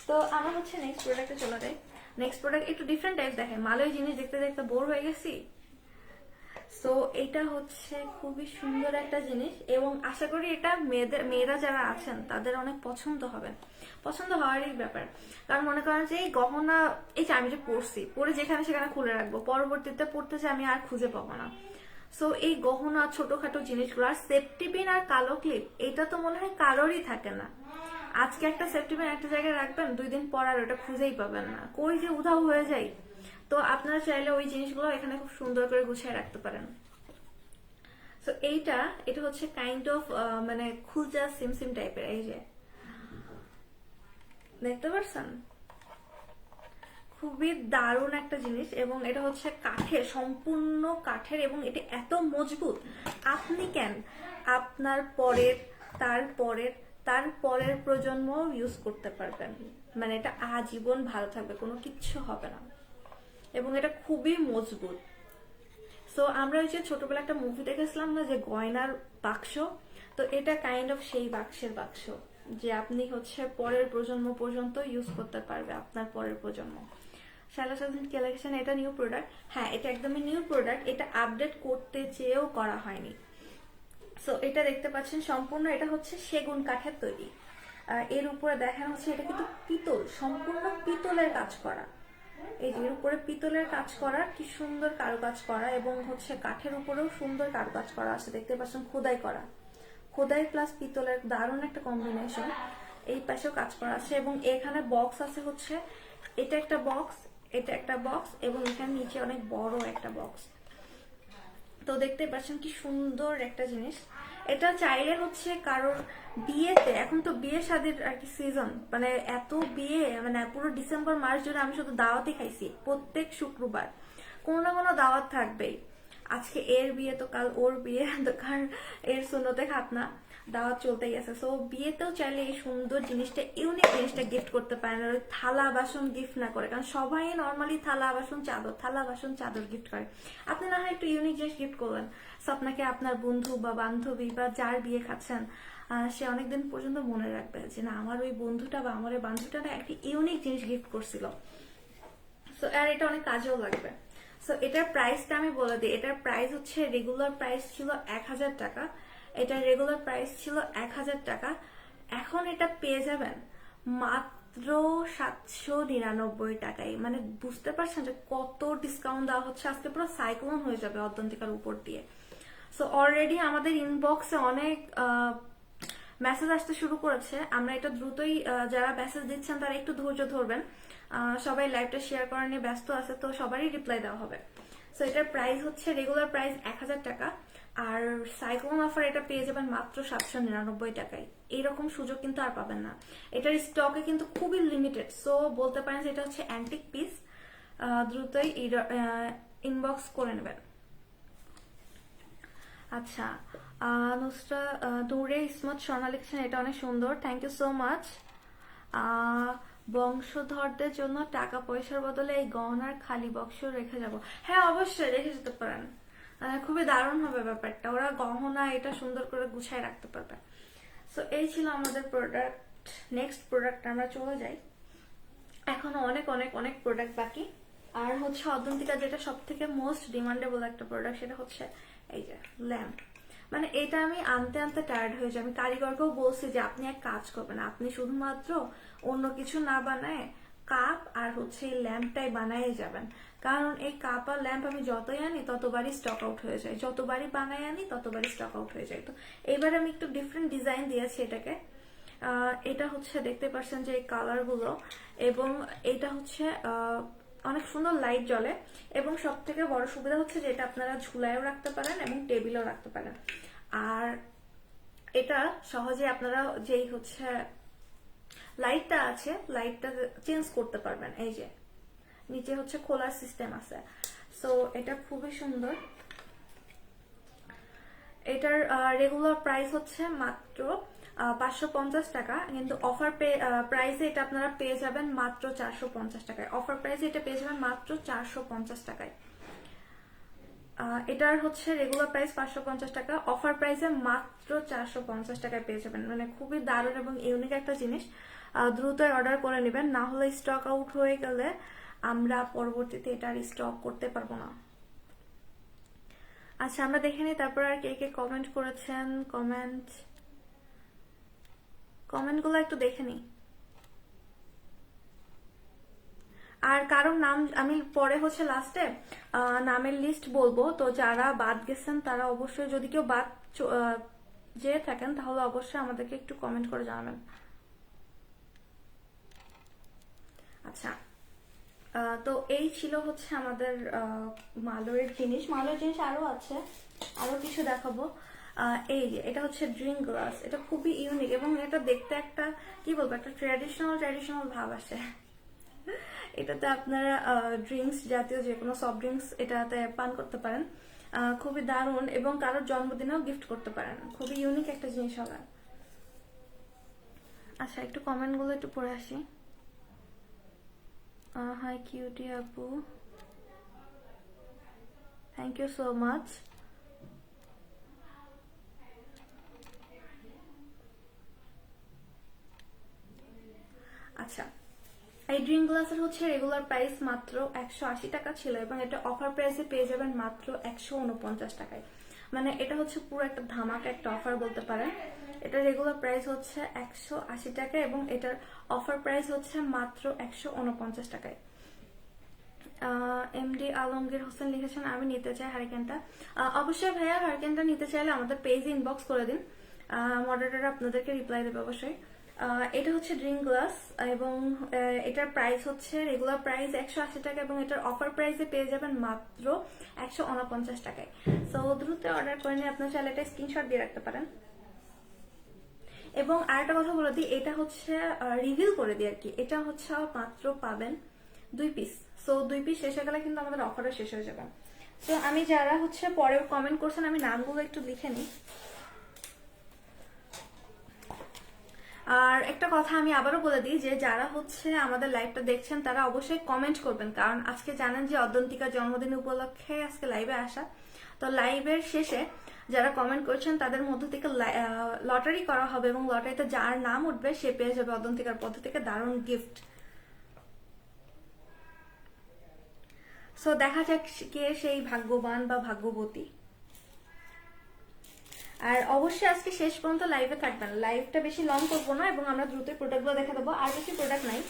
তো আমরা হচ্ছে নেক্সট প্রোডাক্টে চলে যাই। নেক্সট প্রোডাক্ট একটু ডিফারেন্ট টাইপ দেখে, মালয় জিনিস দেখতে দেখতে বোর হয়ে গেছি। সো এটা হচ্ছে খুবই সুন্দর একটা জিনিস, এবং আশা করি এটা মেয়েরা যারা আছেন তাদের অনেক পছন্দ হবে, পছন্দ হওয়ারই ব্যাপার। কারণ মনে করেন যে এই গহনা, এই যে আমি যে পরছি, পরে যেখানে সেখানে খুলে রাখবো, পরবর্তীতে পড়তেছে আমি আর খুঁজে পাবো না। সো এই গহনা ছোটখাটো জিনিসগুলো, আর সেফটি পিন আর কালো ক্লিপ, এটা তো মনে হয় কারোরই থাকে না। আজকে একটা সেফটি পিন একটা জায়গায় রাখবেন, 2 দিন পর আর ওটা খুঁজেই পাবেন না, কই যে উধাও হয়ে যায়। তো আপনারা চাইলে ওই জিনিসগুলো এখানে খুব সুন্দর করে গুছিয়ে রাখতে পারেন। সো এটা হচ্ছে কাইন্ড অফ মানে খুলজা সিমসিম টাইপের, এই যে দেখতে পারছেন, খুবই দারুণ একটা জিনিস। এবং এটা হচ্ছে কাঠের, সম্পূর্ণ কাঠের, এবং এটা এত মজবুত, আপনি কেন আপনার পরের, তার পরের প্রজন্ম ইউজ করতে পারবেন। মানে এটা আজীবন ভালো থাকবে, কোনো কিচ্ছু হবে না, এবং এটা খুবই মজবুত। সো আমরা ওই যে ছোটবেলা একটা মুভি দেখেছিলাম না, যে গয়নার বাক্স, তো এটা কাইন্ড অফ সেই বাক্সের বাক্স, যে আপনি হচ্ছে পরের প্রজন্ম পর্যন্ত ইউজ করতে পারবে, আপনার পরের প্রজন্ম। শালা সাজন কালেকশন, এটা নিউ প্রোডাক্ট। হ্যাঁ, এটা একদমই নিউ প্রোডাক্ট, এটা আপডেট করতে চেয়েও করা হয়নি। সো এটা দেখতে পাচ্ছেন সম্পূর্ণ, এটা হচ্ছে সেগুন কাঠের তৈরি। এর উপরে দেখেন হচ্ছে এটা কিন্তু পিতল, সম্পূর্ণ পিতলের কাজ করা। এই যে এর উপরে পিতলের কাজ করা, কি সুন্দর কারুকাজ করা, এবং হচ্ছে কাঠের উপরেও সুন্দর কারুকাজ করা আছে, দেখতে পাচ্ছেন খোদাই করা, খোদাই প্লাস পিতলের দারুণ একটা কম্বিনেশন। এই পাশেও কাজ করা আছে, এবং এখানে বক্স আছে হচ্ছে, এটা একটা বক্স, এটা একটা বক্স, এবং এখানে নিচে অনেক বড় একটা বক্স। তো দেখতে পাচ্ছেন কি সুন্দর একটা জিনিস। এটা চাইলে হচ্ছে কারোর বিয়েতে, এখন তো বিয়ে শাদীর আর কি সিজন, মানে এত বিয়ে, মানে পুরো ডিসেম্বর মাস জুড়ে আমি শুধু দাওয়াতই খাইছি, প্রত্যেক শুক্রবার কোনো না কোনো দাওয়াত থাকবেই। আজকে এর বিয়ে তো কাল ওর বিয়ে, তো কার এর সুন্নতে খাতনা, দাওয়াত চলতেই আছে। সো বিয়েতেও চাইলে এই সুন্দর জিনিসটা, ইউনিক জিনিসটা গিফট করতে পারেন, ওই থালা বাসন গিফট না করে, কারণ সবাই নর্মালি থালা বাসন চাদর গিফট করে। আপনি না হয় একটু ইউনিক জিনিস গিফট করলেন, সো আপনাকে আপনার বন্ধু বা বান্ধবী বা যার বিয়ে খাচ্ছেন, সে অনেকদিন পর্যন্ত মনে রাখবে যে না, আমার ওই বন্ধুটা বা আমার ওই বান্ধবীটা না একটা ইউনিক জিনিস গিফট করছিল। সো আর এটা অনেক কাজেও লাগবে। সো এটার প্রাইসটা আমি বলে দিই, এটার প্রাইস হচ্ছে, রেগুলার প্রাইস ছিল 1000 টাকা, এটার রেগুলার প্রাইস ছিল 1000 টাকা। এখন এটা পেয়ে যাবেন মাত্র মাত্র 799 টাকায়। মানে বুঝতে পারছেন যে কত ডিসকাউন্ট দেওয়া হচ্ছে, আজকে পুরো সাইক্লোন হয়ে যাবে অদ্যন্তিকার উপর দিয়ে। সো অলরেডি আমাদের ইনবক্সে অনেক মেসেজ আসতে শুরু করেছে। আমরা এটা দ্রুতই, যারা মেসেজ দিচ্ছেন তারা একটু ধৈর্য ধরবেন, সবাই লাইভটা শেয়ার করা নিয়ে ব্যস্ত আছে, তো সবারই রিপ্লাই দেওয়া হবে। সো এটার প্রাইস হচ্ছে রেগুলার প্রাইস 1000 টাকা, আর সাইক্লোন অফার এটা পেয়ে যাবেন মাত্র 799 টাকায়। এইরকম সুযোগ কিন্তু আর পাবেন না। এটার স্টকে কিন্তু খুবই লিমিটেড, সো বলতে পারেন যে এটা হচ্ছে অ্যান্টিক পিস। দ্রুতই ইনবক্স করে নেবেন। আচ্ছা, নুসরা দূরে ইসমত স্বর্ণা লিখছেন এটা অনেক সুন্দর, থ্যাংক ইউ সো মাচ। বংশধরদের জন্য টাকা পয়সার বদলে এই গহনার খালি বক্স রেখে যাব। হ্যাঁ, অবশ্যই রেখে যেতে পারেন, খুবই দারুণ হবে ব্যাপারটা। ওরা গহনা এটা সুন্দর করে গুছায় রাখতে পারবে। সো এই ছিল আমাদের প্রোডাক্ট। নেক্সট প্রোডাক্ট আমরা চলে যাই। এখনো অনেক অনেক অনেক প্রোডাক্ট বাকি। আর হচ্ছে অদ্যন্তিকা যেটা সব থেকে মোস্ট ডিমান্ডেবল একটা প্রোডাক্ট, সেটা হচ্ছে এই যে ল্যাম্প। মানে এটা আমি আনতে আনতে টায়ার্ড হয়ে যাই। আমি কারিগরকেও বলছি যে আপনি এক কাজ করবেন, আপনি শুধুমাত্র অন্য কিছু না বানায় কাপ আর হচ্ছে এই ল্যাম্পটাই বানাই যাবেন। কারণ এই কাপ আর ল্যাম্প আমি যতই আনি ততবারই স্টক আউট হয়ে যায়, যতবারই বানাই আনি ততবারই স্টক আউট হয়ে যায়। তো এবার আমি একটু ডিফারেন্ট ডিজাইন দিয়েছি এটাকে। এটা হচ্ছে দেখতে পাচ্ছেন যে এই কালার গুলো, এবং এটা হচ্ছে অনেক সুন্দর লাইট জ্বলে, এবং সব থেকে বড় সুবিধা হচ্ছে যে এটা আপনারা ঝুলায়ও রাখতে পারেন এবং টেবিলেও রাখতে পারেন। আর এটা সহজে আপনারা যেই হচ্ছে লাইটটা আছে, লাইটটা চেঞ্জ করতে পারবেন। এই যে নিচে হচ্ছে খোলার সিস্টেম আছে, সো এটা খুবই সুন্দর। এটার রেগুলার প্রাইস হচ্ছে মাত্র 550 টাকা, কিন্তু অফার প্রাইসে এটা আপনারা পেয়ে যাবেন মাত্র 450 টাকায়। অফার প্রাইসে এটা পেয়ে যাবেন মাত্র 450 টাকায়। এটার হচ্ছে রেগুলার প্রাইস 550 টাকা, অফার প্রাইসে মাত্র 450 টাকায় পেয়ে যাবেন। মানে খুবই দারুণ এবং ইউনিক একটা জিনিস। দ্রুত অর্ডার করে নেবেন, না হলে স্টক আউট হয়ে গেলে আমরা পরবর্তীতে এটার স্টক করতে পারবো না। আচ্ছা, আমরা দেখে নিই তারপর আর কে কে কমেন্ট করেছেন। কমেন্টগুলো একটু দেখে নিই। আর কারোর নাম আমি পরে হচ্ছে লাস্টে নামের লিস্ট বলবো, তো যারা বাদ গেছেন তারা অবশ্যই, যদি কেউ বাদ যেয়ে থাকেন তাহলে অবশ্যই আমাদেরকে একটু কমেন্ট করে জানাবেন। আচ্ছা, তো এই ছিল হচ্ছে আমাদের মালয়ের জিনিস। আরো আছে, আরো কিছু দেখাবো। এই যে এটা হচ্ছে ড্রিঙ্ক গ্লাস। এটা খুবই ইউনিক এবং এটা দেখতে একটা কি বলবো, একটা ট্র্যাডিশনাল ভাব আসে। এটাতে আপনারা ড্রিঙ্কস জাতীয় যে কোনো সফট ড্রিঙ্কস এটাতে পান করতে পারেন। খুবই দারুণ, এবং কারোর জন্মদিনেও গিফট করতে পারেন। খুবই ইউনিক একটা জিনিস হবে। আচ্ছা, একটু কমেন্টগুলো একটু পড়ে আসি। হাই কিউটি আপু, থ্যাংক ইউ সো মাচ। আচ্ছা, এই ড্রিঙ্ক গ্লাসের হচ্ছে রেগুলার প্রাইস মাত্র 180 টাকা ছিল, এবং এটা অফার প্রাইসে পেয়ে যাবেন মাত্র 149 টাকায়। মানে এটা হচ্ছে পুরো একটা ধামাকা একটা অফার বলতে পারেন। এটা রেগুলার প্রাইস হচ্ছে 180 টাকা, এবং এটার অফার প্রাইস হচ্ছে মাত্র 149 টাকায়। এমডি আলমগীর হোসেন লিখেছেন আমি নিতে চাই হারিকেনটা। অবশ্যই ভাইয়া, হারিকেনটা নিতে চাইলে আমাদের পেজে ইনবক্স করে দিন, মডারেটর আপনাদেরকে রিপ্লাই দেবে অবশ্যই। এটা হচ্ছে ড্রিঙ্ক গ্লাস, এবং এটার প্রাইস হচ্ছে রেগুলার প্রাইস 180 টাকা, এবং এটার অফার প্রাইসে পেয়ে যাবেন মাত্র 149 টাকায়। সো দ্রুত অর্ডার করে নিয়ে আপনার চাইলে এটা স্ক্রিনশট দিয়ে রাখতে পারেন। এবং আরেকটা কথা বলে দিই, এটা হচ্ছে রিভিল করে দিই আর কি, এটা হচ্ছে মাত্র পাবেন 2 পিস। সো 2 পিস শেষ হয়ে গেলে কিন্তু আমাদের অফারও শেষ হয়ে যাবে। তো আমি যারা হচ্ছে পরে কমেন্ট করছেন আমি নামগুলো একটু লিখে নিই। আর একটা কথা আমি আবারও বলে দিই যে যারা হচ্ছে আমাদের লাইভটা দেখছেন তারা অবশ্যই কমেন্ট করবেন, কারণ আজকে জানেন যে অদ্যন্তিকার জন্মদিন উপলক্ষে আজকে লাইভে আসা। তো লাইভের শেষে যারা কমেন্ট করছেন তাদের মধ্য থেকে লটারি করা হবে, এবং লটারিতে যার নাম উঠবে সে পেয়ে যাবে অদ্যন্তিকার পক্ষ থেকে দারুণ গিফট। সো দেখা যাক কে সেই ভাগ্যবান বা ভাগ্যবতী। আর অবশ্যই আজকে শেষ পর্যন্ত লাইভে থাকবেন, লাইভটা বেশি লং করবো না এবং আমরা দ্রুত প্রোডাক্টগুলো দেখা দেবো, আর বেশি প্রোডাক্ট নাই।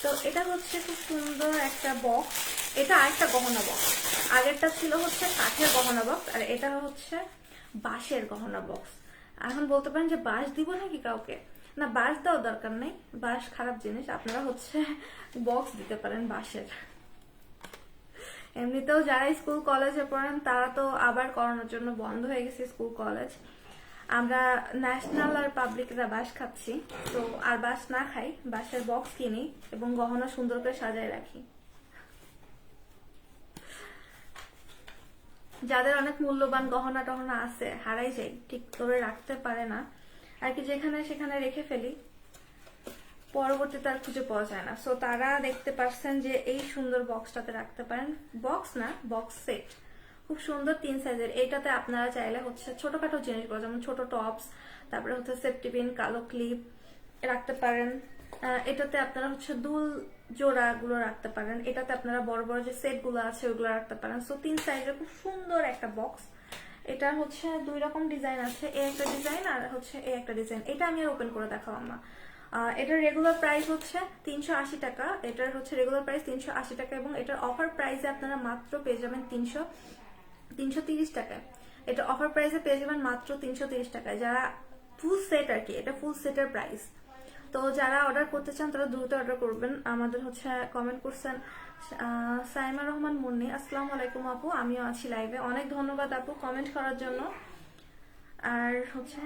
তো এটা হচ্ছে খুব সুন্দর একটা বক্স, এটা আরেকটা গহনা বক্স। আগেরটা ছিল হচ্ছে কাঠের গহনা বক্স, আর এটা হচ্ছে বাঁশের গহনা বক্স। এখন বলতে পারেন যে বাঁশ দিব নাকি কাউকে, না বাঁশ দেওয়ার দরকার নেই, বাঁশ খারাপ জিনিস, আপনারা হচ্ছে বক্স দিতে পারেন বাঁশের। এমনিতেও যারা স্কুল কলেজে পড়েন তারা তো আবার করোনার জন্য বন্ধ হয়ে গেছে স্কুল কলেজ, আমরা ন্যাশনাল আর পাবলিকরা বাঁশ খাচ্ছি, তো আর বাঁশ না খাই, বাঁশের বক্স কিনি এবং গহনা সুন্দর করে সাজায় রাখি। যাদের অনেক মূল্যবান গহনা টহনা আছে, হারাই যায়, ঠিক করে রাখতে পারে না আর কি, যেখানে সেখানে রেখে ফেলি, পরবর্তীতে আর খুঁজে পাওয়া যায় না, সো তারা দেখতে পারছেন যে এই সুন্দর বক্সটাতে রাখতে পারেন। বক্স না, বক্স সেট, খুব সুন্দর 3 সাইজের। এইটাতে আপনারা চাইলে হচ্ছে ছোটখাটো জিনিসগুলো যেমন ছোট টপস, তারপরে হচ্ছে সেফটি পিন, কালো ক্লিপ রাখতে পারেন। এটাতে আপনারা হচ্ছে দুল জোড়া গুলো রাখতে পারেন। এটাতে আপনারা বড় বড় যে সেট গুলো আছে ওইগুলো রাখতে পারেন। সো 3 সাইজের খুব সুন্দর একটা বক্স। এটা হচ্ছে 2 রকম ডিজাইন আছে, এই একটা ডিজাইন আর হচ্ছে এই একটা ডিজাইন। এটা আমি আর ওপেন করে দেখাবো না। এটার রেগুলার প্রাইস হচ্ছে 380 টাকা, এটার হচ্ছে রেগুলার প্রাইস 380 টাকা এবং এটার অফার প্রাইসে আপনারা মাত্র পেয়ে যাবেন 330 টাকায়। এটা অফার প্রাইসে পেয়ে যাবেন মাত্র 330 টাকায়, যারা ফুল সেট আর কি, এটা ফুল সেটের প্রাইস। তো যারা অর্ডার করতে চান তারা দ্রুত অর্ডার করবেন। আমাদের হচ্ছে কমেন্ট করছেন সাইমা রহমান মুন্নি, আসসালামু আলাইকুম আপু, আমিও আছি লাইভে। অনেক ধন্যবাদ আপু কমেন্ট করার জন্য। আর হচ্ছে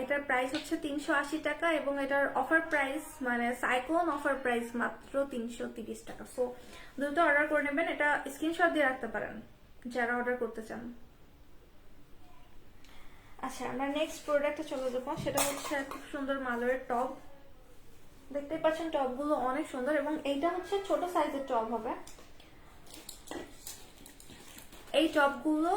এটার প্রাইস হচ্ছে 380 টাকা এবং এটার অফার প্রাইস মানে সাইক্লোন অফার প্রাইস মাত্র 330 টাকা। সো দ্রুত অর্ডার করে নেবেন, এটা স্ক্রিনশট দিয়ে রাখতে পারেন যারা অর্ডার করতে চান। আচ্ছা, আমরা নেক্সট প্রোডাক্টে চলে যাবো, সেটা হচ্ছে খুব সুন্দর মালয়ের টপ। দেখতেই পাচ্ছেন টপগুলো অনেক সুন্দর এবং এইটা হচ্ছে ছোট সাইজের টপ হবে। এই টপগুলো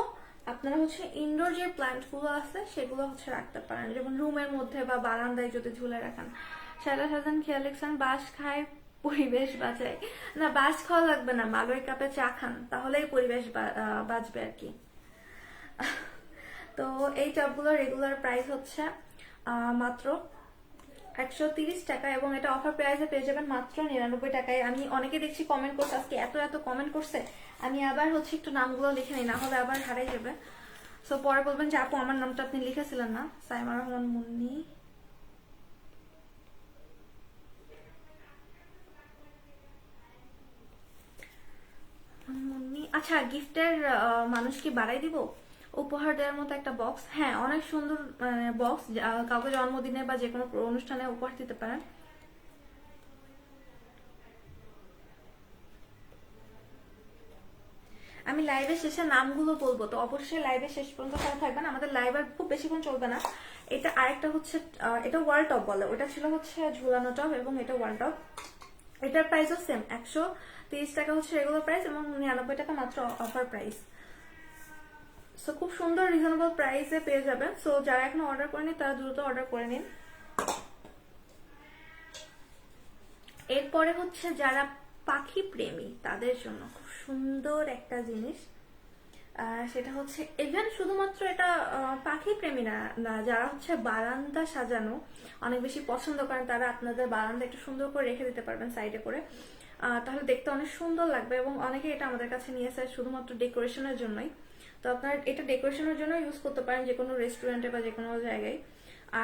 আপনারা হচ্ছে ইনডোর যে প্ল্যান্ট গুলো আছে সেগুলো হচ্ছে রাখতে পারেন, যেমন রুমের মধ্যে বা বারান্দায় যদি ঝুলে রাখেন। শায়লা শাহজাহান খেয়াল রাখছেন বাঁশ খায় পরিবেশ বাঁচায়, না বাঁশ খাওয়া লাগবে না, মালয় কাপে চা খান তাহলেই পরিবেশ বাঁচবে আর কি। তো এই টপগুলোর রেগুলার প্রাইস হচ্ছে মাত্র 130 টাকা এবং এটা অফার প্রাইসে পেয়ে যাবেন মাত্র 99 টাকায়। আমি অনেকে দেখছি কমেন্ট করছে, আজকে এত এত কমেন্ট করছে, আমি আবার হচ্ছে একটু নামগুলো লিখে নিই, না হলে আবার হারাই যাবে। সো পরে বলবেন যে আপু আমার নামটা আপনি লিখেছিলেন না। সাইমা রহমান মুন্নি, আচ্ছা গিফটের মানুষ কি বাড়াই দিব, উপহার দেওয়ার মতো একটা বক্স। হ্যাঁ অনেক সুন্দর বক্স, কাউকে জন্মদিনে বা যে কোনো অনুষ্ঠানে উপহার দিতে পারেন। আমি লাইভের শেষে নামগুলো বলবো, তো অবশ্যই লাইভের শেষ পর্যন্ত সাথে থাকবেন। আমাদের লাইভ আর খুব বেশিক্ষণ চলবে না। এটা আরেকটা হচ্ছে এটা ওয়াল টপ বলে, ওটা ছিল হচ্ছে ঝুলানো টপ এবং এটা ওয়াল টপ। এটার প্রাইসও সেম, 130 টাকা হচ্ছে রেগুলার প্রাইস এবং 99 টাকা মাত্র অফার প্রাইস। সো খুব সুন্দর রিজনেবল প্রাইসে পেয়ে যাবেন। সো যারা এখনো অর্ডার করেনি তারা দ্রুত অর্ডার করে নিন। এরপরে হচ্ছে যারা পাখি প্রেমী তাদের জন্য খুব সুন্দর একটা জিনিস, সেটা হচ্ছে ইভেন শুধুমাত্র এটা পাখি প্রেমী না, যারা হচ্ছে বারান্দা সাজানো অনেক বেশি পছন্দ করেন তারা আপনাদের বারান্দা একটু সুন্দর করে রেখে দিতে পারবেন সাইডে করে, তাহলে দেখতে অনেক সুন্দর লাগবে। এবং অনেকে এটা আমাদের কাছে নিয়ে এসে শুধুমাত্র ডেকোরেশনের জন্যই, তো আপনারা এটা ডেকোরেশনের জন্য ইউজ করতে পারেন যে কোনো রেস্টুরেন্টে বা যে কোনো জায়গায়।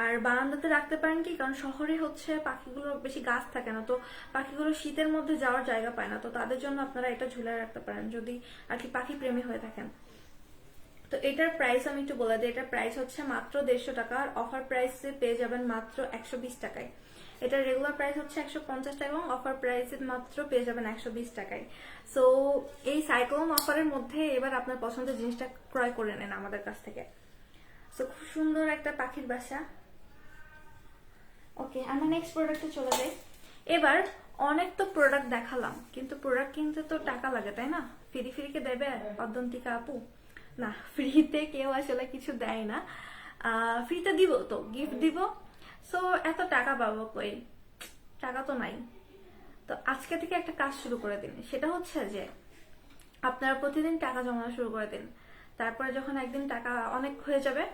আর বারান্দাতে রাখতে পারেন কি, কারণ শহরে হচ্ছে পাখিগুলো বেশি গাছ থাকে না, তো পাখিগুলো শীতের মধ্যে যাওয়ার জায়গা পায় না, তো তাদের জন্য আপনারা এটা ঝুলে রাখতে পারেন যদি আর কি পাখি প্রেমী হয়ে থাকেন। তো এটার প্রাইস আমি একটু বলে দিই, এটার প্রাইস হচ্ছে মাত্র 150 টাকা, আর অফার প্রাইসে পেয়ে যাবেন মাত্র 120 টাকায়। এটার রেগুলার প্রাইস হচ্ছে 150 টাকা এবং অফার প্রাইসে মাত্র পেয়ে যাবেন 120 টাকায়। সো এই সাইক্লোন অফারের মধ্যে এবার আপনার পছন্দের জিনিসটা ক্রয় করে নেন আমাদের কাছ থেকে। সো খুব সুন্দর একটা পাখির বাসা। ওকে, আমরা নেক্সট প্রোডাক্টে চলে যাই। এবার অনেক তো প্রোডাক্ট দেখালাম, কিন্তু প্রোডাক্ট কিনতে তো টাকা লাগে তাই না? ফ্রিকে দেবে অদ্যন্তিকা আপু? না, ফ্রিতে কেউ আসলে কিছু দেয় না। ফ্রিতে দিব তো গিফট দিব, সো এত টাকা পাবো কই, টাকা তো নাই। তো আজকে থেকে একটা কাজ শুরু করে দিন, সেটা হচ্ছে যে আপনারা প্রতিদিন টাকা জমানো শুরু করে দিন। তারপরে যখন একদিন টাকা অনেক হয়ে যাবে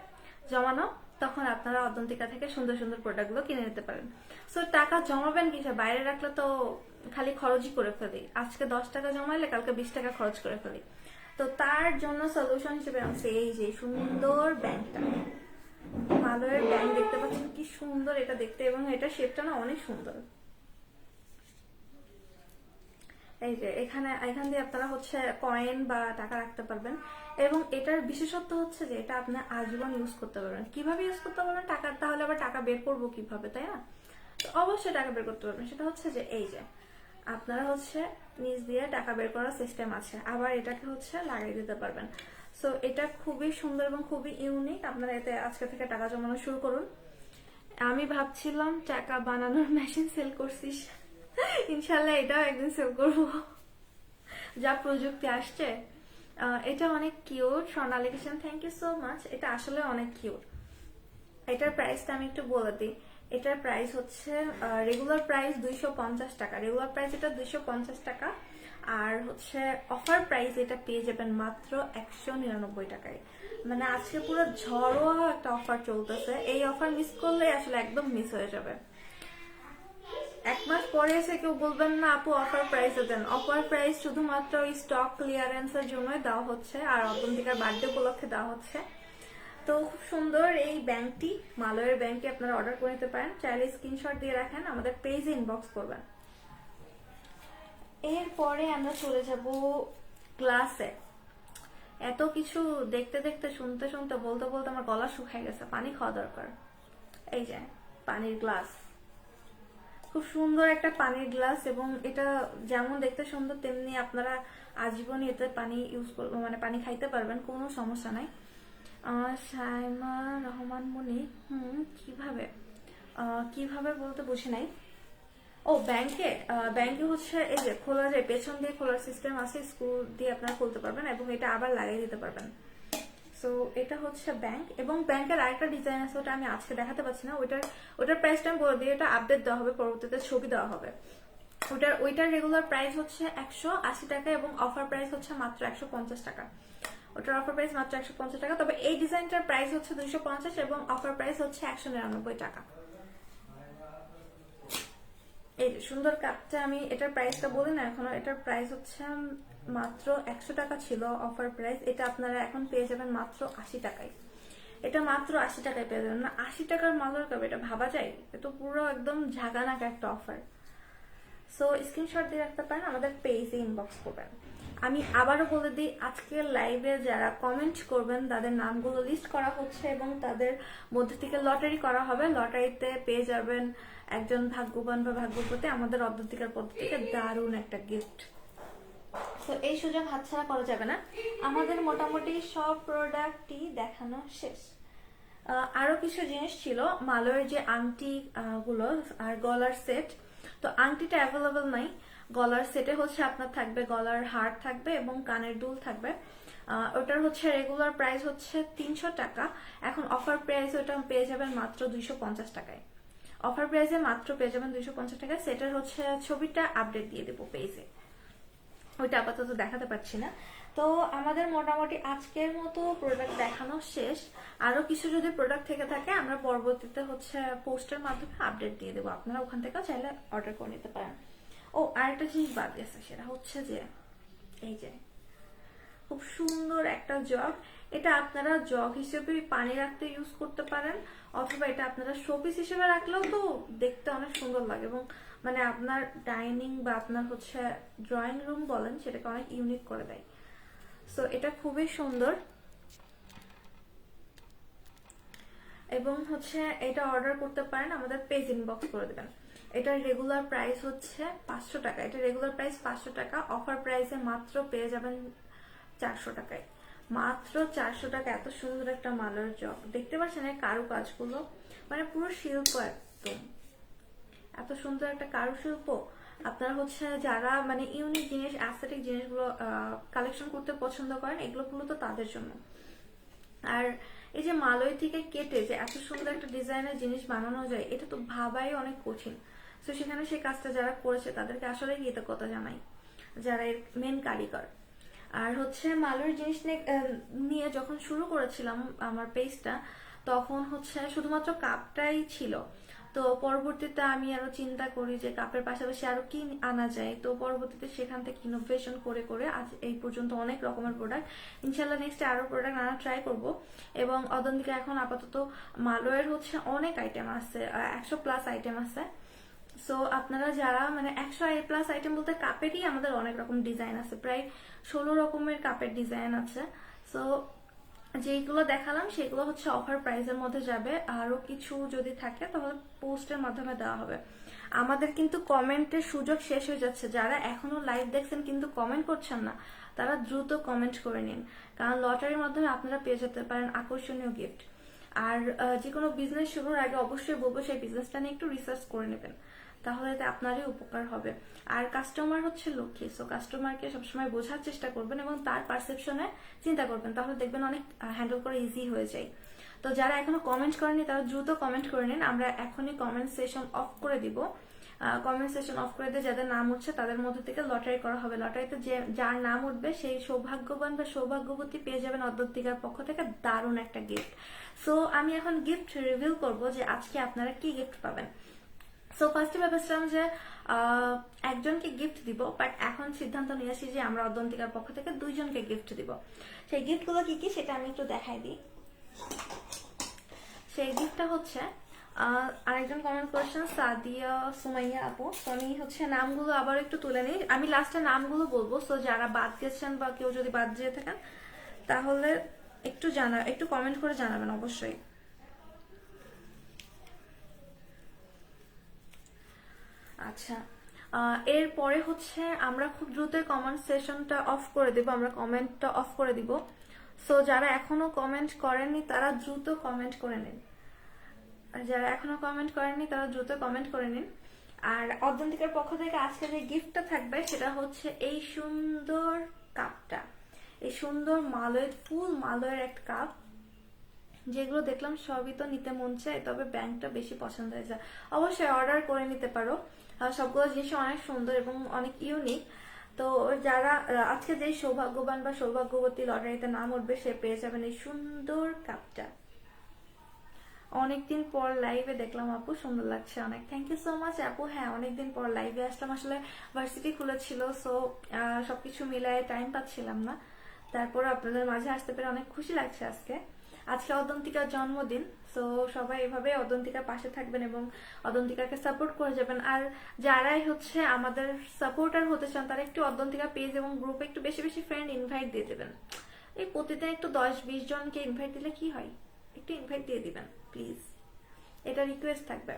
জমানো, তখন আপনারা অদন্তিকা থেকে সুন্দর সুন্দর প্রোডাক্টগুলো কিনে নিতে পারেন। সো টাকা জমাবেন কিসে, বাইরে রাখলে তো খালি খরচই করে ফেলি, আজকে 10 টাকা জমাইলে কালকে 20 টাকা খরচ করে ফেলি। তো তার জন্য সলিউশন হিসেবে আনছে এই যে সুন্দর ব্যাংকটা, মালয়ের ব্যাংক দেখতে পাচ্ছেন কি সুন্দর এটা দেখতে, এবং এটা শেপটা না অনেক সুন্দর। এই যে এখান দিয়ে আপনারা হচ্ছে কয়েন বা টাকা রাখতে পারবেন, এবং এটার বিশেষত্ব হচ্ছে যে এটা আপনি আজীবন ইউজ করতে পারবেন। কিভাবে ইউজ করতে পারবেন টাকা, তাহলে আবার টাকা বের করবো কিভাবে, তাই না? তো অবশ্যই টাকা বের করতে পারবেন। সেটা হচ্ছে যে এই যে আপনারা হচ্ছে নিচ দিয়ে টাকা বের করার সিস্টেম আছে, আবার এটাকে হচ্ছে লাগিয়ে দিতে পারবেন। সো এটা খুবই সুন্দর এবং খুবই ইউনিক। আপনারা এতে আজকে থেকে টাকা জমানো শুরু করুন। আমি ভাবছিলাম টাকা বানানোর মেশিন সেল করছিস, ইনশাল্লাহ এটাও একদিন সেল করবো, যা প্রযুক্তি আসছে। এটা অনেক cute. Swarnali kitchen, thank you so much. এটা আসলে অনেক কিউট। এটার প্রাইসটা আমি একটু বলে দিই। এটার প্রাইস হচ্ছে রেগুলার প্রাইস 250 টাকা, রেগুলার প্রাইস এটা 250 টাকা, আর হচ্ছে অফার প্রাইস এটা পেয়ে যাবেন মাত্র 199 টাকায়। মানে আজকে পুরো ঝড়োয়া একটা অফার চলতেছে, এই অফার মিস করলে আসলে একদম মিস হয়ে যাবে। 1 মাস পরে এসে কেউ বলবেন না আপু অফার প্রাইসে দেন। অফার প্রাইস শুধুমাত্র ওই স্টক ক্লিয়ারেন্সের জন্যই দেওয়া হচ্ছে, আর অদন্তিকার বার্থডে উপলক্ষে দেওয়া হচ্ছে। তো খুব সুন্দর এই ব্যাংকটি, মালয়ের ব্যাংকটি আপনারা অর্ডার করে নিতে পারেন। চাইলে স্ক্রিনশট দিয়ে রাখেন, আমাদের পেজে ইনবক্স করবেন। এরপরে আমরা চলে যাব গ্লাসে। এত কিছু দেখতে দেখতে শুনতে শুনতে বলতে বলতে আমার গলা শুকিয়ে গেছে, পানি খাওয়া দরকার। এই যে পানির গ্লাস, খুব সুন্দর একটা পানির গ্লাস, এবং এটা যেমন দেখতে সুন্দর তেমনি আপনারা আজীবন এতে পানি ইউজ করবেন, মানে পানি খাইতে পারবেন, কোনো সমস্যা নাই। সাইমা রহমান মনি, কিভাবে কিভাবে বলতে বুঝি নাই। ও ব্যাংকে, ব্যাংকে হচ্ছে এই যে খোলা যায়, পেছন দিয়ে খোলার সিস্টেম আছে, স্ক্রু দিয়ে আপনারা খুলতে পারবেন এবং এটা আবার লাগিয়ে দিতে পারবেন। সো এটা হচ্ছে ব্যাংক, এবং ব্যাংকের আরেকটা ডিজাইন আছে, ওটা আমি আজকে দেখাতে পারছি না। ওটার প্রাইসটা আমি বলে দিই, এটা আপডেট দেওয়া হবে, পরবর্তীতে ছবি দেওয়া হবে। ওইটার রেগুলার প্রাইস হচ্ছে 180 টাকা এবং অফার প্রাইস হচ্ছে মাত্র 150 টাকা। ওটার অফার প্রাইস মাত্র 150 টাকা, তবে এই ডিজাইনটার প্রাইস হচ্ছে 250 এবং অফার প্রাইস হচ্ছে 199 টাকা। এই যে সুন্দর কাপটা, আমি এটার প্রাইসটা বলি না এখনো। এটার প্রাইস হচ্ছে মাত্র 100 টাকা ছিল অফার প্রাইস, এটা আপনারা এখন পেয়ে যাবেন মাত্র 80 টাকায়। এটা মাত্র 80 টাকায় পেয়ে যাবেন। না 80 টাকার মালের কাপ, এটা ভাবা যায়? এটা পুরো একদম ঝাঁকানাকা একটা অফার। সো স্ক্রিনশট দিয়ে রাখতে পারেন, আমাদের পেজে ইনবক্স করবেন। আমি আবারও বলে দিই, আজকের লাইভে যারা কমেন্ট করবেন তাদের নামগুলো লিস্ট করা হচ্ছে এবং তাদের মধ্যে থেকে লটারি করা হবে। লটারিতে পেয়ে যাবেন একজন ভাগ্যবান বা ভাগ্যবতী আমাদের অদ্যতিকার পদ্ধতিতে দারুণ একটা গিফট। তো এই সুযোগ হাতছাড়া করা যাবে না। আমাদের মোটামুটি সব প্রোডাক্টই দেখানো শেষ। আরো কিছু জিনিস ছিল, মালয়ের যে আংটি গুলো আর গলার সেট। তো আংটিটা অ্যাভেলেবল নাই, গলার সেটে হচ্ছে আপনার থাকবে গলার হার থাকবে এবং কানের দুল থাকবে। ওটার হচ্ছে রেগুলার প্রাইস হচ্ছে 300 টাকা, এখন অফার প্রাইস ওটা পেয়ে যাবেন মাত্র 250 টাকায়। অফার প্রাইসে মাত্র পেয়ে যাবেন 250 টাকায়। সেটার হচ্ছে ছবিটা আপডেট দিয়ে দেবো পেজে, ওইটা আপাতত দেখাতে পারছি না। তো আমাদের মোটামুটি আজকের মতো প্রোডাক্ট দেখানো শেষ। আরো কিছু যদি প্রোডাক্ট থেকে থাকে আমরা পরবর্তীতে হচ্ছে পোস্টের মাধ্যমে আপডেট দিয়ে দেবো, আপনারা ওখান থেকে চাইলে অর্ডার করে নিতে পারেন। ও আরেকটা জিনিস বাদ গেছে, সেটা হচ্ছে যে এই যে খুব সুন্দর একটা জগ। এটা আপনারা জগ হিসেবে পানি রাখতে ইউজ করতে পারেন, অথবা এটা আপনারা শোপিস হিসেবে রাখলেও তো দেখতে অনেক সুন্দর লাগে, এবং মানে আপনার ডাইনিং বা আপনার হচ্ছে ড্রয়িং রুম বলেন, সেটাকে অনেক ইউনিক করে দেয়। সো এটা খুবই সুন্দর, এবং হচ্ছে এটা অর্ডার করতে পারেন, আমাদের পেজ ইনবক্স করে দেবেন। এটার রেগুলার প্রাইস হচ্ছে 500 টাকা, এটা রেগুলার প্রাইস 500 টাকা, অফার প্রাইসে মাত্র পেয়ে যাবেন 400 টাকায়। মাত্র 400 টাকা। এত সুন্দর একটা মালার জগ, দেখতে পাচ্ছেন এই কারু কাজগুলো, মানে পুরো শিল্প একদম। এত সুন্দর একটা কারুশিল্প, আপনারা হচ্ছে যারা মানে ইউনিক জিনিস, অ্যাস্থেটিক জিনিসগুলো কালেকশন করতে পছন্দ করেন, এগুলো তো তাদের জন্য। আর এই যে মালয় থেকে কেটে যে এত সুন্দর একটা ডিজাইনের জিনিস বানানো যায়, এটা তো ভাবাই অনেক কঠিন। তো সেখানে সেই কাজটা যারা করেছে তাদেরকে আসলে কৃতজ্ঞতা জানাই, যারা এর মেন কারিগর। আর হচ্ছে মালয়ের জিনিস নিয়ে যখন শুরু করেছিলাম আমার পেজটা, তখন হচ্ছে শুধুমাত্র কাপটাই ছিল। তো পরবর্তীতে আমি আরো চিন্তা করি যে কাপের পাশাপাশি আরো কি আনা যায়। তো পরবর্তীতে সেখান থেকে ইনোভেশন করে করে আজ এই পর্যন্ত অনেক রকমের প্রোডাক্ট, ইনশাল্লাহ নেক্সট আরো প্রোডাক্ট আনা ট্রাই করব। এবং অদন্তিকা এখন আপাতত মালয়ের হচ্ছে অনেক আইটেম আছে, 100+ আইটেম আছে। সো আপনারা যারা মানে 100+ আইটেম বলতে কাপেরই আমাদের অনেক রকম ডিজাইন আছে, প্রায় 16 রকমের কাপের ডিজাইন আছে। সো যেগুলো দেখালাম সেগুলো হচ্ছে অফার প্রাইসের মধ্যে যাবে, আরো কিছু যদি থাকে তাহলে পোস্টের মাধ্যমে দেওয়া হবে। আমাদের কিন্তু কমেন্টের সুযোগ শেষ হয়ে যাচ্ছে, যারা এখনো লাইভ দেখছেন কিন্তু কমেন্ট করছেন না তারা দ্রুত কমেন্ট করে নিন, কারণ লটারির মাধ্যমে আপনারা পেয়ে যেতে পারেন আকর্ষণীয় গিফট। আর যে কোনো বিজনেস শুরুর আগে অবশ্যই বলবো সেই বিজনেসটা নিয়ে একটু রিসার্চ করে নেবেন, তাহলে এতে আপনারই উপকার হবে। আর কাস্টমার হচ্ছে লক্ষ্মী, সো কাস্টমারকে সবসময় বোঝার চেষ্টা করবেন এবং তার পারসেপশনে চিন্তা করবেন, তাহলে দেখবেন অনেক হ্যান্ডেল করা ইজি হয়ে যায়। তো যারা এখনো কমেন্ট করেনি তারা দ্রুত কমেন্ট করে নিন, আমরা এখনই কমেন্ট সেশন অফ করে দিব। কমেন্ট সেশন অফ করে দিয়ে যাদের নাম উঠছে তাদের মধ্যে থেকে লটারি করা হবে। লটারিতে যার নাম উঠবে সেই সৌভাগ্যবান বা সৌভাগ্যবতী পেয়ে যাবেন অদ্যন্তিকার পক্ষ থেকে দারুণ একটা গিফট। সো আমি এখন গিফট রিভিল করব যে আজকে আপনারা কি গিফট পাবেন। সো ফার্স্টে ভেবেছিলাম যে একজনকে গিফট দিব, বাট এখন সিদ্ধান্ত নিয়েছি যে আমরা অদন্তিকার পক্ষ থেকে 2 জনকে গিফট দিব। সেই গিফটগুলো কি কি সেটা আমি একটু দেখাই দিই। সেই গিফটটা হচ্ছে আরেকজন কমেন্ট করেছেন সাদিয়া সুমাইয়া আপু। তো আমি হচ্ছে নামগুলো আবার একটু তুলে নিই, আমি লাস্টে নামগুলো বলবো। সো যারা বাদ গেছেন বা কেউ যদি বাদ যেয়ে থাকেন তাহলে একটু কমেন্ট করে জানাবেন অবশ্যই। আচ্ছা, এরপরে হচ্ছে আমরা খুব দ্রুত কমেন্ট সেশনটা অফ করে দেব, আমরা কমেন্টটা অফ করে দিব। সো যারা এখনো কমেন্ট করেননি তারা দ্রুত কমেন্ট করে নিন, আর যারা এখনো কমেন্ট করেননি তারা দ্রুত কমেন্ট করে নিন। আর অদন্তিকার পক্ষ থেকে আজকে যে গিফটটা থাকবে সেটা হচ্ছে এই সুন্দর কাপটা, এই সুন্দর মালয়ের ফুল মালয়ের একটা কাপ। যেগুলো দেখলাম সবই তো নিতে মন চায়, তবে ব্যাংকটা বেশি পছন্দ হয়েছে। অবশ্যই অর্ডার করে নিতে পারো, সবগুলো জিনিস অনেক সুন্দর এবং অনেক ইউনিক। তো যারা আজকে যে সৌভাগ্যবান বা সৌভাগ্যবতী লটারিতে নাম উঠবে সে পেয়ে যাবেন এই সুন্দর কাপটা। অনেকদিন পর লাইভে দেখলাম আপু, সুন্দর লাগছে অনেক, থ্যাংক ইউ সো মাচ আপু। হ্যাঁ, অনেকদিন পর লাইভে আসলাম, আসলে ভার্সিটি খুলেছিল, সো সবকিছু মিলায় টাইম পাচ্ছিলাম না। তারপর আপনাদের মাঝে আসতে পেরে অনেক খুশি লাগছে। আজকে অদন্তিকার জন্মদিন, সো সবাই এভাবে অদন্তিকার পাশে থাকবেন এবং অদন্তিকাকে সাপোর্ট করে যাবেন। আর যারাই হচ্ছে আমাদের সাপোর্টার হতে চান তারা একটু অদন্তিকা পেজ এবং গ্রুপে একটু বেশি বেশি ফ্রেন্ড ইনভাইট দিয়ে দেবেন। এই প্রতিদিন একটু 10-20 জনকে ইনভাইট দিলে কি হয়, একটু ইনভাইট দিয়ে দিবেন প্লিজ, এটা রিকোয়েস্ট থাকবে।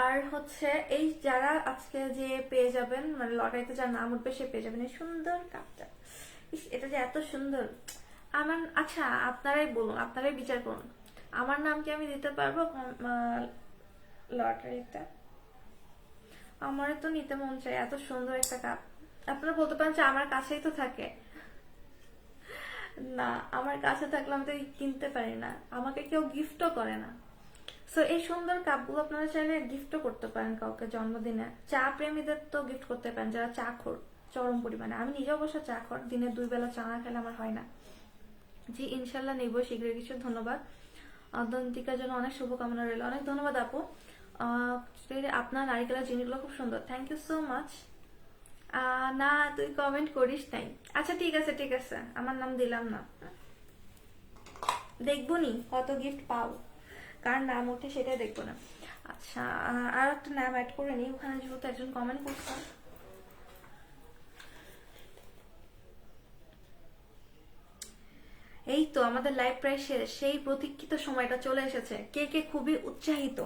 আর হচ্ছে এই যারা আজকে যে পেয়ে যাবেন, মানে লটারিতে যার নাম উঠবে সে পেয়ে যাবেন এই সুন্দর কাপটা। এটা যে এত সুন্দর আমার, আচ্ছা আপনারাই বলুন, আপনারাই বিচার করুন, আমার নাম কি আমি দিতে পারবো লটারিতে? আমারও তো নিতে মন চাই, এত সুন্দর একটা কাপ। আপনারা বলতে পারেন যে আমার কাছেই তো থাকে, না আমার কাছে থাকলে আমি তো কিনতে পারি না, আমাকে কেউ গিফটও করে না। সো এই সুন্দর কাপগুলো আপনারা চাইলে গিফটও করতে পারেন কাউকে জন্মদিনে। চা প্রেমীদের তো গিফট করতে পারেন, যারা চা খোর চরম পরিমাণে। আমি নিজে অবশ্য চা খোর, দিনে 2 বেলা চা না খেলে আমার হয় না। জি ইনশাল্লাহ নেব শীঘ্রই কিছু। ধন্যবাদ, অদন্তিকার জন্য অনেক শুভকামনা রইল। অনেক ধন্যবাদ আপু, আপনার নারিকেলের জিনিসগুলো খুব সুন্দর, থ্যাংক ইউ সো মাচ। না তুই কমেন্ট করিস নাই, আচ্ছা ঠিক আছে ঠিক আছে, আমার নাম দিলাম না, দেখবো নি কত গিফট পাও, কার নাম ওঠে সেটাই দেখবো না। আচ্ছা, আর একটা নাম অ্যাড করে নি ওখানে, যেহেতু একজন কমেন্ট করছে। এই তো আমাদের লাইভ প্রায় শেষ, সেই প্রতীক্ষিত সময়টা চলে এসেছে। কে কে খুবই উৎসাহিত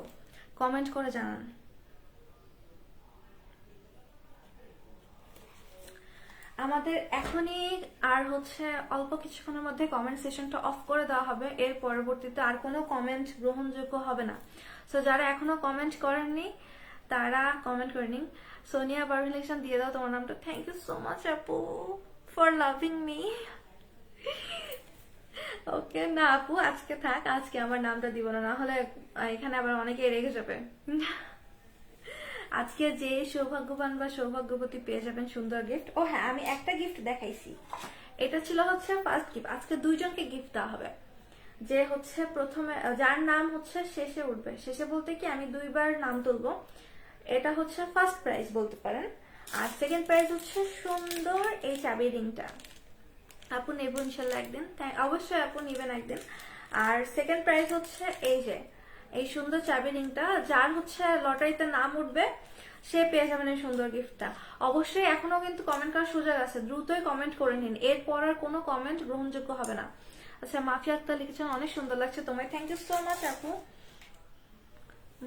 কমেন্ট করে জানান। আমাদের এখনই আর হচ্ছে অল্প কিছুক্ষণের মধ্যে কমেন্ট সেশনটা অফ করে দেওয়া হবে, এর পরবর্তীতে আর কোনো কমেন্ট গ্রহণযোগ্য হবে না। সো যারা এখনো কমেন্ট করেননি তারা কমেন্ট করে নিন। সোনিয়া বার্ভিলেশন দিয়ে দাও তোমার নামটা, থ্যাংক ইউ সো মাচ আপু ফর লাভিং মি। ওকে না আপু আজকে থাক, আজকে আমার নামটা দিব না, না হলে এখানে আবার অনেকে রেগে যাবে। আজকে যে সৌভাগ্যবান বা সৌভাগ্যবতী পেয়ে যাবেন সুন্দর গিফট। ও হ্যাঁ, আমি একটা গিফট দেখাইছি, এটা ছিল হচ্ছে ফার্স্ট গিফট, আজকে 2 জনকে গিফট দেওয়া হবে। যে হচ্ছে প্রথমে যার নাম হচ্ছে শেষে উঠবে, শেষে বলতে কি আমি দুইবার নাম তুলবো, এটা হচ্ছে ফার্স্ট প্রাইজ বলতে পারেন। আর সেকেন্ড প্রাইজ হচ্ছে সুন্দর এই চাবি রিংটা। আপু নেব ইনশাল্লাহ একদিন, অবশ্যই আপু নিবেন একদিন। আর সেকেন্ড প্রাইজ হচ্ছে এই যে এই সুন্দর চাবি রিংটা। যার হচ্ছে লটারিতে নাম উঠবে সে পেয়ে যাবেন এই সুন্দর গিফটটা। অবশ্যই এখনো কিন্তু কমেন্ট করার সুযোগ আছে, দ্রুতই কমেন্ট করে নিন, এরপর আর কোনো কমেন্ট গ্রহণযোগ্য হবে না। আচ্ছা, মাফিয়া আক্তার লিখেছেন অনেক সুন্দর লাগছে তোমায়, থ্যাংক ইউ সো মাচ আপু।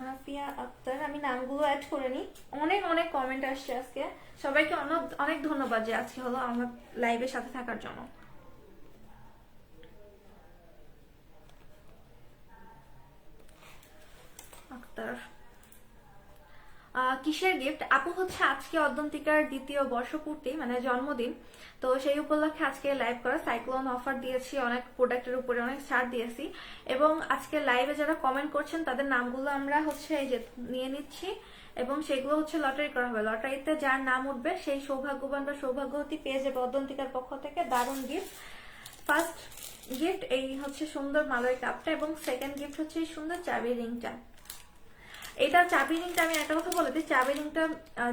মাফিয়া আক্তার, আমি নামগুলো অ্যাড করে নিই। অনেক অনেক কমেন্ট আসছে আজকে, সবাইকে অনেক অনেক ধন্যবাদ যে আজকে হলো আমার লাইভের সাথে থাকার জন্য। আক্তার কিসের গিফট আপু? হচ্ছে আজকে অদ্যন্তিকার দ্বিতীয় বর্ষপূর্তি মানে জন্মদিন, তো সেই উপলক্ষে আজকে লাইভ করা, সাইক্লোন অফার দিয়েছি, অনেক প্রোডাক্টের উপরে অনেক ছাড় দিয়েছি, এবং আজকে লাইভে যারা কমেন্ট করছেন তাদের নামগুলো আমরা হচ্ছে এই যে নিয়ে নিচ্ছি, এবং সেগুলো হচ্ছে লটারি করা হবে। লটারিতে যার নাম উঠবে সেই সৌভাগ্যবান বা সৌভাগ্যবতী পেয়ে যাবে অদ্যন্তিকার পক্ষ থেকে দারুণ গিফট। ফার্স্ট গিফট এই হচ্ছে সুন্দর মালয় কাপটা, এবং সেকেন্ড গিফট হচ্ছে এই সুন্দর চাবি রিংটা। এটা চাবি রিংটা, আমি একটা কথা বলে দিই, চাবি রিংটা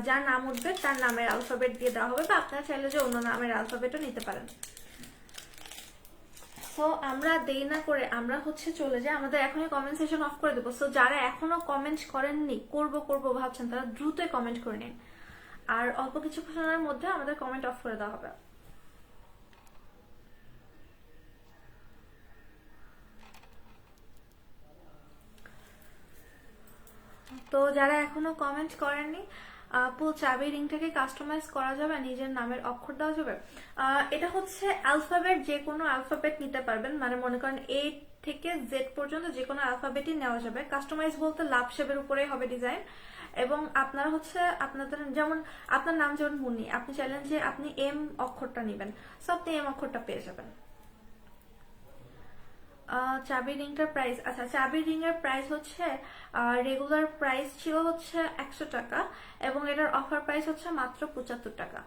যার নাম উঠবে তার নামের অ্যালফাবেট দিয়ে দেওয়া হবে, বা আপনারা চাইলে যে অন্য নামের অ্যালফাবেটও নিতে পারেন। সো আমরা দেরি না করে আমরা হচ্ছে চলে যাই, আমাদের এখনই কমেন্ট সেশন অফ করে দেবো। সো যারা এখনো কমেন্ট করেননি, করবো ভাবছেন, তারা দ্রুতই কমেন্ট করে নিন, আর অল্প কিছুক্ষণের মধ্যে আমাদের কমেন্ট অফ করে দেওয়া হবে। তো যারা এখনো কমেন্ট করেননি, আপু চাবি রিংটাকে কাস্টমাইজ করা যাবে, নিজের নামের অক্ষর দেওয়া যাবে? এটা হচ্ছে অ্যালফাবেট, যে কোনো অ্যালফাবেট নিতে পারবেন, মানে মনে করেন এ থেকে জেড পর্যন্ত যে কোনো অ্যালফাবেটই নেওয়া যাবে। কাস্টমাইজ বলতে লাভ শেপের উপরেই হবে ডিজাইন, এবং আপনারা হচ্ছে আপনাদের যেমন আপনার নাম যেমন মুন্নি, আপনি চাইলেন যে আপনি এম অক্ষরটা নেবেন, সো আপনি এম অক্ষরটা পেয়ে যাবেন। চাবি রিংটার প্রাইস, আচ্ছা চাবি রিং এর প্রাইস হচ্ছে রেগুলার প্রাইস ছিল হচ্ছে 100 টাকা, এবং এটার অফার প্রাইস হচ্ছে মাত্র 75 টাকা।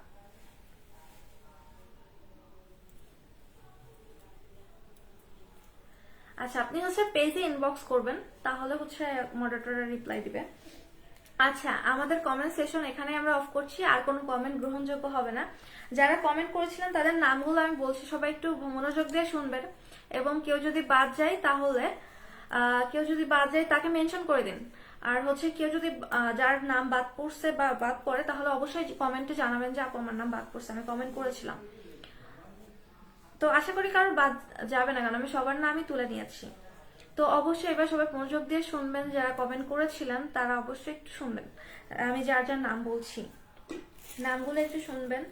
আচ্ছা, আপনি হচ্ছে পেজে ইনবক্স করবেন, তাহলে হচ্ছে মডারেটররা রিপ্লাই দিবে। আচ্ছা, আমাদের কমেন্ট সেশন এখানে আমরা অফ করছি, আর কোনো কমেন্ট গ্রহণযোগ্য হবে না। যারা কমেন্ট করেছিলেন তাদের নামগুলো আমি বলছি, সবাই একটু মনোযোগ দিয়ে শুনবেন, এবং কেউ যদি বাদ যায় তাহলে তাকে মেনশন করে দিন। আর হচ্ছে কেউ যদি যার নাম বাদ পড়ছে বা বাদ পড়ে, তাহলে অবশ্যই কমেন্টে জানাবেন যে আপু আমার নাম বাদ পড়ছে, আমি কমেন্ট করেছিলাম। তো আশা করি কারোর বাদ যাবে না, কারণ আমি সবার নামই তুলে নিয়েছি। তো অবশ্যই এবার সবাই মনোযোগ দিয়ে শুনবেন, যারা কমেন্ট করেছিলেন তারা অবশ্যই একটু শুনবেন, আমি যার যার নাম বলছি নামগুলো একটু শুনবেন।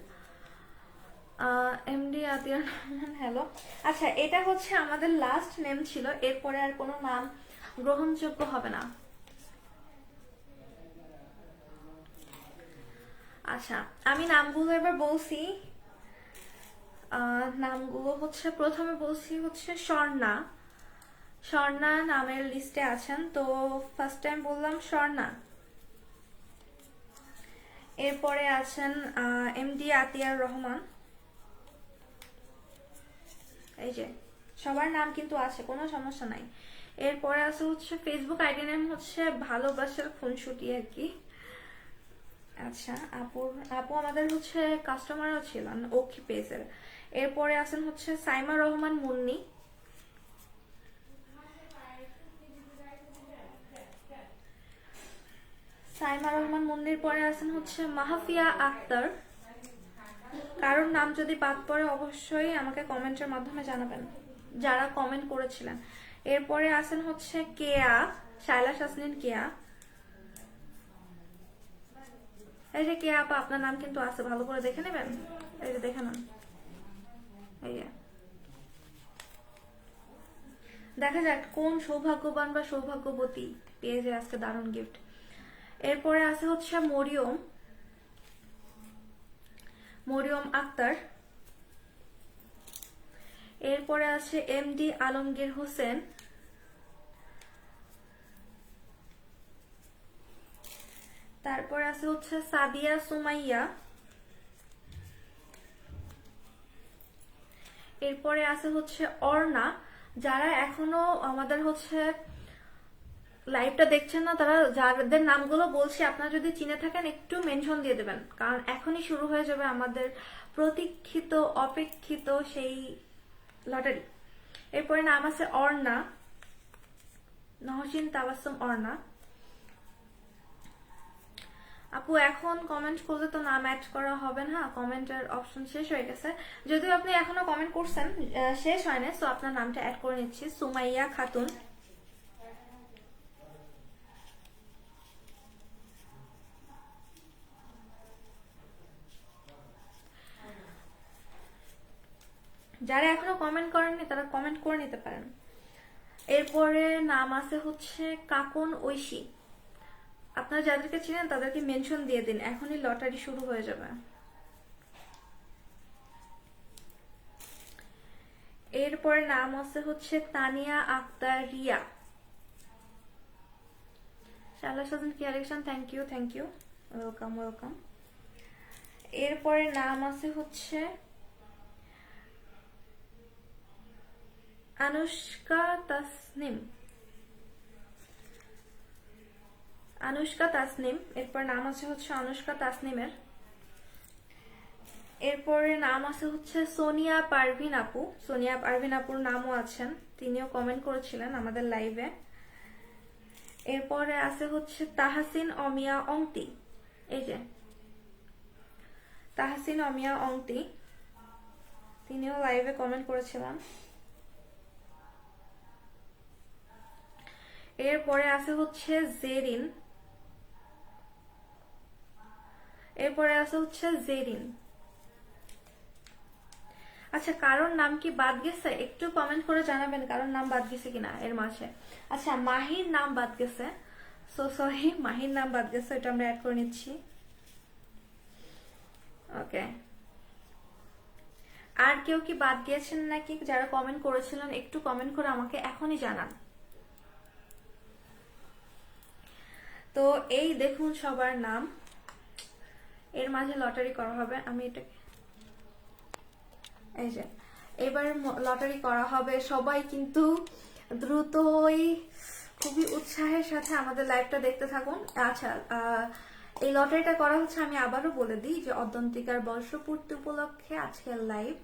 MD Atiar Rahman, hello. আচ্ছা, এটা হচ্ছে আমাদের লাস্ট নেম ছিল, এরপরে আর কোনো নাম গ্রহণযোগ্য হবে না। আচ্ছা, আমি নামগুলো এবার বলছি। নামগুলো হচ্ছে প্রথমে বলছি হচ্ছে স্বর্ণা। স্বর্ণা নামের লিস্টে আছেন, তো ফার্স্ট টাইম বললাম স্বর্ণা। এরপরে আছেন এমডি আতিয়ার রহমান, এই যে সবার নাম কিন্তু আছে, কোনো সমস্যা নাই। এরপরে আছে হচ্ছে ফেসবুক আইডি নেম হচ্ছে ভালোবাসার খুনসুটি আর কি। আচ্ছা, আপু আমাদের হচ্ছে কাস্টমারও ছিলেন ওকে পেজের। এরপরে আছেন হচ্ছে সাইমা রহমান মুন্নি। সাইমা রহমান মুন্নির পরে আছেন হচ্ছে মাহফিয়া আক্তার। কারোর নাম যদি বাদ পড়ে অবশ্যই আমাকে কমেন্টের মাধ্যমে জানাবেন, যারা কমেন্ট করেছিলেন। এরপরে আছেন হচ্ছে কেয়া, শায়লা শাসনিন কেয়া। এই যে কেয়া আপা, আপনার নাম কিন্তু আছে, ভালো করে দেখে নেবেন, এই যে দেখে নেন, এই দেখা যাক কোন সৌভাগ্যবান বা সৌভাগ্যবতী পেয়ে যায় আজকে দারুণ গিফট। এরপরে আছে হচ্ছে মরিয়ম আক্তার। এরপরে আছে এমডি আলমগীর হোসেন। তারপরে আছে হচ্ছে সাদিয়া সুমাইয়া। এরপরে আছে হচ্ছে অর্ণা, যারা এখনো আমাদের হচ্ছে লাইভটা দেখছেন না, তারা যাদের নামগুলো বলছি আপনারা যদি চিনে থাকেন একটু মেনশন দিয়ে দেবেন, কারণ এখনই শুরু হয়ে যাবে আমাদের প্রতীক্ষিত অপেক্ষিত সেই লটারি। এরপরে নাম আছে অর্ণা, নহসিন তাবাসসুম অর্ণা। আপু এখন কমেন্ট করলে তো নাম অ্যাড করা হবে না, কমেন্টের অপশন শেষ হয়ে গেছে। যদিও আপনি এখনো কমেন্ট করছেন, শেষ হয় না, তো আপনার নামটা অ্যাড করে নিচ্ছি, সুমাইয়া খাতুন। যারা এখনো কমেন্ট করেননি তারা কমেন্ট করে নিতে পারেন। এরপরে নাম আছে হচ্ছে কাকন ঐশী। আপনারা যাদেরকে চিনেন তাদেরকে মেনশন দিয়ে দিন, এখনই লটারি শুরু হয়ে যাবে। এরপরে নাম আছে হচ্ছে Tania Akter Riya. Shala Sajan collection, thank you thank you, welcome welcome. এরপরে নাম আছে হচ্ছে আনুষ্কা তাসনিম। আনুষ্কা তাসনিম, এরপর নাম আছে হচ্ছে আনুষ্কা তাসনিমের। এরপরে নাম আছে হচ্ছে সোনিয়া পারভিন আপু। সোনিয়া পারভিন আপুর নামও আছেন, তিনিও কমেন্ট করেছিলেন আমাদের লাইভে। এরপরে আছে হচ্ছে তাহসিন অমিয়া অংতি। এই যে তাহসিন অমিয়া অংতি, তিনিও লাইভে কমেন্ট করেছিলেন। এরপরে আছে হচ্ছে জেরিন। এরপরে আছে হচ্ছে জেরিন। আচ্ছা, কারোর নাম কি বাদ গেছে একটু কমেন্ট করে জানাবেন, কারোর নাম বাদ গেছে কিনা এর মাঝে। আচ্ছা, মাহির নাম বাদ গেছে, সো সরি, মাহির নাম বাদ গেছে, এটা আমরা অ্যাড করে নিচ্ছি। ওকে, আর কেউ কি বাদ গিয়েছেন নাকি? যারা কমেন্ট করেছিলেন একটু কমেন্ট করে আমাকে এখনই জানান। তো এই দেখুন সবার নাম, এর মাঝে লটারি করা হবে। আমি এটাকে এই যে এবার লটারি করা হবে, সবাই কিন্তু দ্রুতই খুবই উৎসাহের সাথে আমাদের লাইভটা দেখতে থাকুন। আচ্ছা, এই লটারিটা করা হচ্ছে, আমি আবারও বলে দিই যে অদ্যন্তিকার বর্ষপূর্তি উপলক্ষে আজকের লাইভ।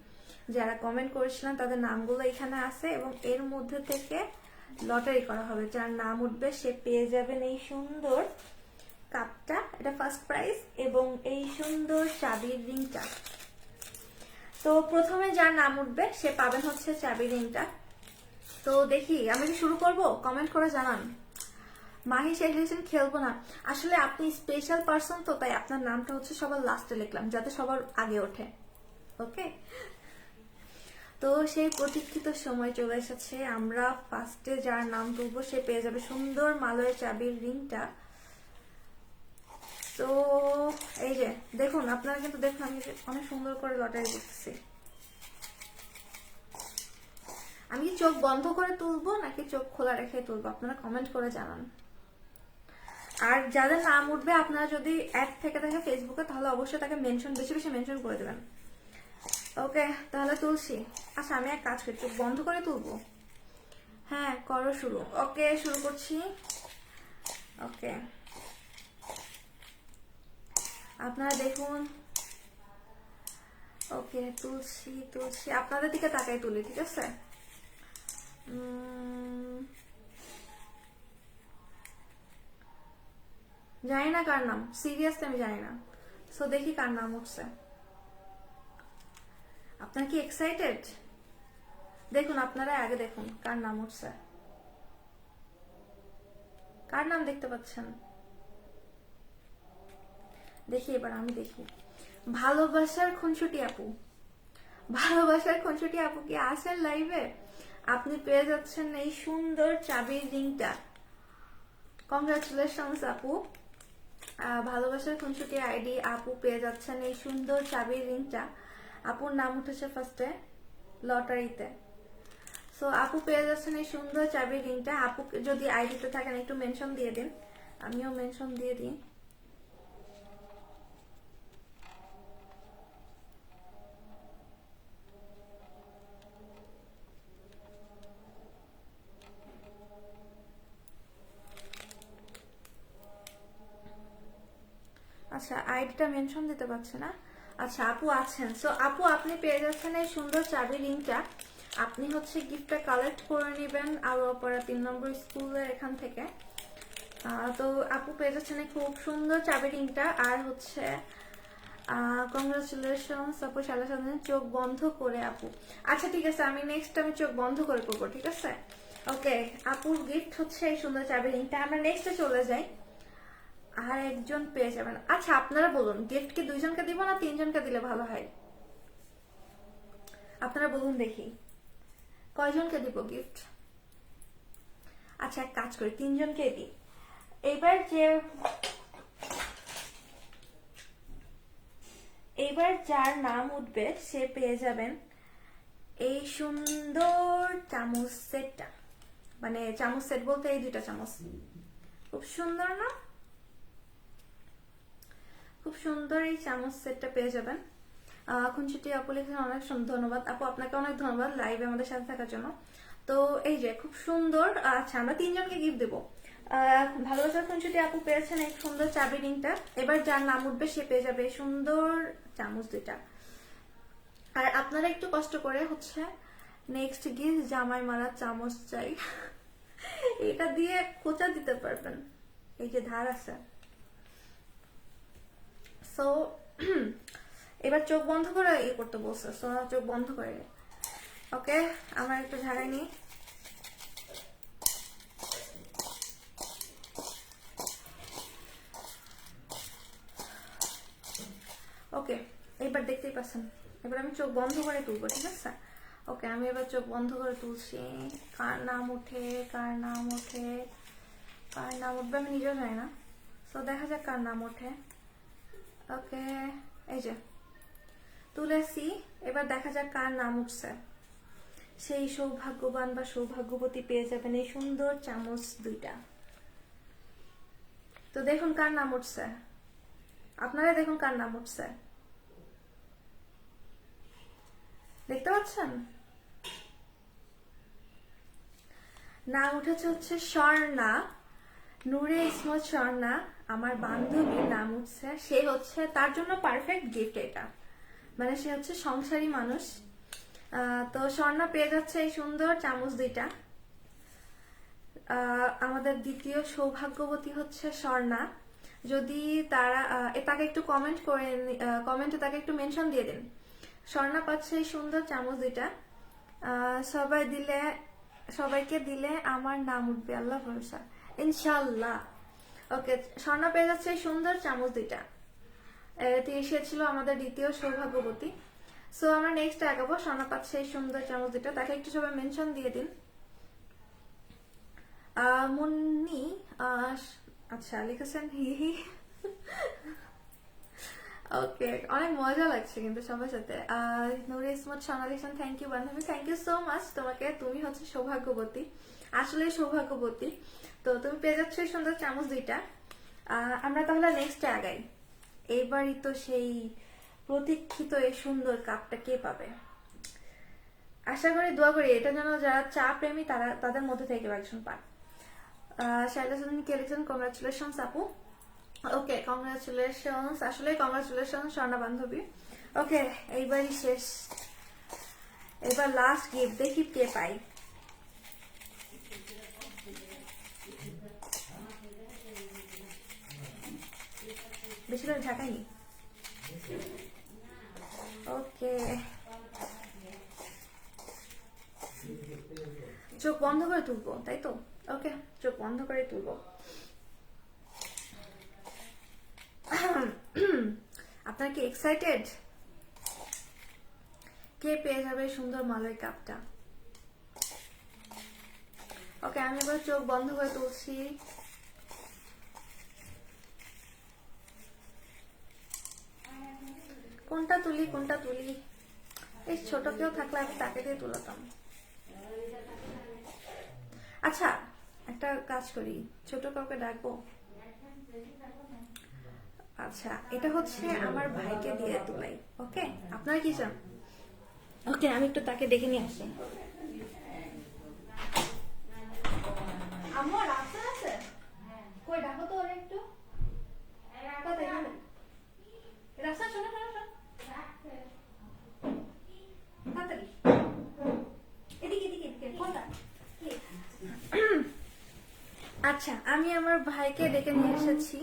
যারা কমেন্ট করেছিলেন তাদের নামগুলো এখানে আছে এবং এর মধ্যে থেকে লটারি করা হবে। যার নাম উঠবে সে পেয়ে যাবেন এই সুন্দর কাপটা, এটা ফার্স্ট প্রাইজ, এবং এই সুন্দর চাবির রিংটা। তো প্রথমে যার নাম উঠবে সে পাবেন হচ্ছে চাবি রিংটা। তো দেখি আমি কি শুরু করব, কমেন্ট করে জানান। মাহি শেখ লিখছেন খেলবো না, আসলে আপনি স্পেশাল পারসন তো, তাই আপনার নামটা হচ্ছে সবার লাস্টে লিখলাম যাতে সবার আগে ওঠে। ওকে, তো সেই প্রতীক্ষিত সময় চলে এসেছে, আমরা ফার্স্টে যার নাম তুলবো সে পেয়ে যাবে সুন্দর মালয়ের চাবির রিংটা। তো এই যে দেখুন, আপনারা কিন্তু দেখুন আমি অনেক সুন্দর করে লটারি দিচ্ছি। আমি কি চোখ বন্ধ করে তুলবো নাকি চোখ খোলা রেখে তুলবো, আপনারা কমেন্ট করে জানান। আর যাদের নাম উঠবে আপনারা যদি অ্যাড থেকে থাকে ফেসবুকে, তাহলে অবশ্যই তাকে মেনশন, বেশি বেশি মেনশন করে দেবেন। ওকে, তাহলে তুলছি। আচ্ছা, আমি এক কাজ করি, চোখ বন্ধ করে তুলবো। হ্যাঁ, করো শুরু। ওকে, শুরু করছি। ওকে, আপনারা দেখুন। ওকে, তুলছি তুলছি, আপনাদের দিকে তাকাই তুলি, ঠিক আছে? জানি না কার নাম, সিরিয়াসলি আমি জানি না। সো দেখি কার নাম উঠছে। আপনারা কি এক্সাইটেড? দেখুন, আপনারা আগে দেখুন কার নাম উঠছে, কার নাম দেখতে পাচ্ছেন। দেখি এবার আমি দেখি। ভালোবাসার খুনসুটি আপু, ভালোবাসার খুনসুটি আপু কি আসেন লাইভে? আপনি পেয়ে যাচ্ছেন এই সুন্দর চাবির রিংটা। কংগ্রাচুলেশনস আপু, ভালোবাসার খুনসুটি আইডি আপু পেয়ে যাচ্ছেন এই সুন্দর চাবির রিংটা। আপুর নাম উঠেছে ফার্স্টে লটারিতে। সো আপু পেয়ে যাচ্ছেন এই সুন্দর চাবির রিংটা। আপু যদি আইডিতে থাকেন একটু মেনশন দিয়ে দিন, আমিও মেনশন দিয়ে দিই। আচ্ছা, আইডিটা মেনশন দিতে পারছে না। আচ্ছা, আপু আছেন। সো আপু, আপনি পেয়ে যাচ্ছেন এই সুন্দর চাবি রিংটা। আপনি হচ্ছে গিফটটা কালেক্ট করে নেবেন আরো অপরা 3 নম্বর স্কুলের এখান থেকে। তো আপু পেয়ে যাচ্ছেন এই খুব সুন্দর চাবি রিংটা। আর হচ্ছে কংগ্রাচুলেশনস আপু, সাথে সাথে চোখ বন্ধ করে আপু। আচ্ছা ঠিক আছে, আমি নেক্সট আমি চোখ বন্ধ করে করবো, ঠিক আছে? ওকে, আপুর গিফট হচ্ছে এই সুন্দর চাবি রিংটা। আমরা নেক্সটে চলে যাই। আর একজন পেয়ে যাবেন। আচ্ছা আপনারা বলুন, গিফট কি 2জনকে দিব না 3জনকে দিলে ভালো হয়? আপনারা বলুন দেখি, কয়জনকে দিব গিফট? আচ্ছা, এক কাজ করি, 3জনকে দিই। এবার যার নাম উঠবে সে পেয়ে যাবেন এই সুন্দর চামচ সেটটা। মানে চামচ সেট বলতে এই 2টা চামচ। খুব সুন্দর না? খুব সুন্দর এই চামচ সেটটা পেয়ে যাবেন। খুনসুটি আপু লিখেছেন অনেক ধন্যবাদ আপু, আপনাকে অনেক ধন্যবাদ লাইভে আমাদের সাথে থাকার জন্য। তো এই যে খুব সুন্দর। আচ্ছা, আমরা 3জনকে গিফট দেবো। ভালোবাসার খুনসুটি আপু পেয়েছেন এই সুন্দর চাবি রিংটা। এবার যার নাম উঠবে সে পেয়ে যাবে এই সুন্দর চামচ 2টা। আর আপনারা একটু কষ্ট করে হচ্ছে নেক্সট গিফট জামাই মারা চামচ চাই। এটা দিয়ে খোঁচা দিতে পারবেন, এই যে ধার আছে। সো এবার চোখ বন্ধ করে ইয়ে করতে বলছে, সো চোখ বন্ধ করে। ওকে, আমরা একটু ঝাড়াই নিই। ওকে, এবার দেখতেই পাচ্ছেন। এবার আমি চোখ বন্ধ করে তুলবো, ঠিক আছে? ওকে, আমি এবার চোখ বন্ধ করে তুলছি। কার নাম ওঠে, কার নাম ওঠে, কার নাম উঠবে আমি নিজেও জানি না। সো দেখা যাক কার নাম ওঠে। ওকে, এই যে তুলেছি। এবার দেখা যাক কার নাম উঠছে। সেই সৌভাগ্যবান বা সৌভাগ্যবতী পেয়ে যাবেন এই সুন্দর চামচ 2টা। তো দেখুন কার নাম উঠছে, আপনারা দেখুন কার নাম উঠছে। দেখতে পাচ্ছেন? নাম উঠেছে হচ্ছে স্বর্ণা, নূরে ইসমত স্বর্ণা। আমার বান্ধবীর নাম উঠছে। সে হচ্ছে, তার জন্য পারফেক্ট গিফট এটা। মানে সে হচ্ছে সংসারী মানুষ। তো স্বর্ণা পেয়ে যাচ্ছে এই সুন্দর চামচ 2টা। আমাদের দ্বিতীয় সৌভাগ্যবতী হচ্ছে স্বর্ণা। যদি তাকে একটু কমেন্টে তাকে একটু মেনশন দিয়ে দিন। স্বর্ণা পাচ্ছে এই সুন্দর চামচ 2টা। সবাইকে দিলে আমার নাম উঠবে, আল্লাহ ভরসা, ইনশাল্লাহ। ওকে, স্বর্ণা পেয়ে যাচ্ছে এই সুন্দর চামচ 2টা। সে ছিল আমাদের দ্বিতীয় সৌভাগ্যবতী। সো আমরা নেক্সট আগাবো। স্বর্ণা পাচ্ছে এই সুন্দর চামচ 2টা। তাকে একটু সবাই মেনশন দিয়ে দিন। মুন্নি আচ্ছা লিখেছেন হি হি। ওকে, অনেক মজা লাগছে কিন্তু সবার সাথে। নূরে ইসমত সোনা লিখেছেন থ্যাংক ইউ বান্ধবী, থ্যাংক ইউ সো মাচ তোমাকে। তুমি হচ্ছে সৌভাগ্যবতী, আসলে সৌভাগ্যবতী। তো তুমি পেয়ে যাচ্ছ এই সুন্দর চামচ 2টা। আমরা তাহলে নেক্সটে আগাই। এইবারই তো সেই প্রতীক্ষিত এই সুন্দর কাপটা কে পাবে? আশা করি, দোয়া করি এটা যেন যারা চা প্রেমী তাদের মধ্যে থেকে একজন পান। কংগ্রাচুলেশনস আপু। ওকে, কংগ্রাচুলেশনস, আসলে কংগ্রাচুলেশন স্বর্ণা বান্ধবী। ওকে, এইবারই শেষ। এবার লাস্ট গিফট, দেখি কে পাই। বেশি করে ঢাকাইনি। ওকে, চোখ বন্ধ করে তুলবো, তাই তো? ওকে, চোখ বন্ধ করে তুলবো। আপনারা কি এক্সাইটেড? কে পেয়ে যাবে সুন্দর মালয় কাপটা? ওকে, আমি এবার চোখ বন্ধ করে তুলছি। কোনটা তুলি? এই ছোট কেউ থাকলে আমি তাকে দিয়ে তুলাতাম। আচ্ছা, একটা কাজ করি, ছোট কাউকে ডাকবো। আচ্ছা, এটা হচ্ছে আমার ভাইকে দিয়ে তুলাই। ওকে, আপনারা কি চান? ওকে, আমি একটু তাকে ডেকে নিয়ে আসি। আমার রাস্তা আছে, কই ডাকো তো ওরা একটু। আচ্ছা, আমি আমার ভাইকে ডেকে নিয়ে এসেছি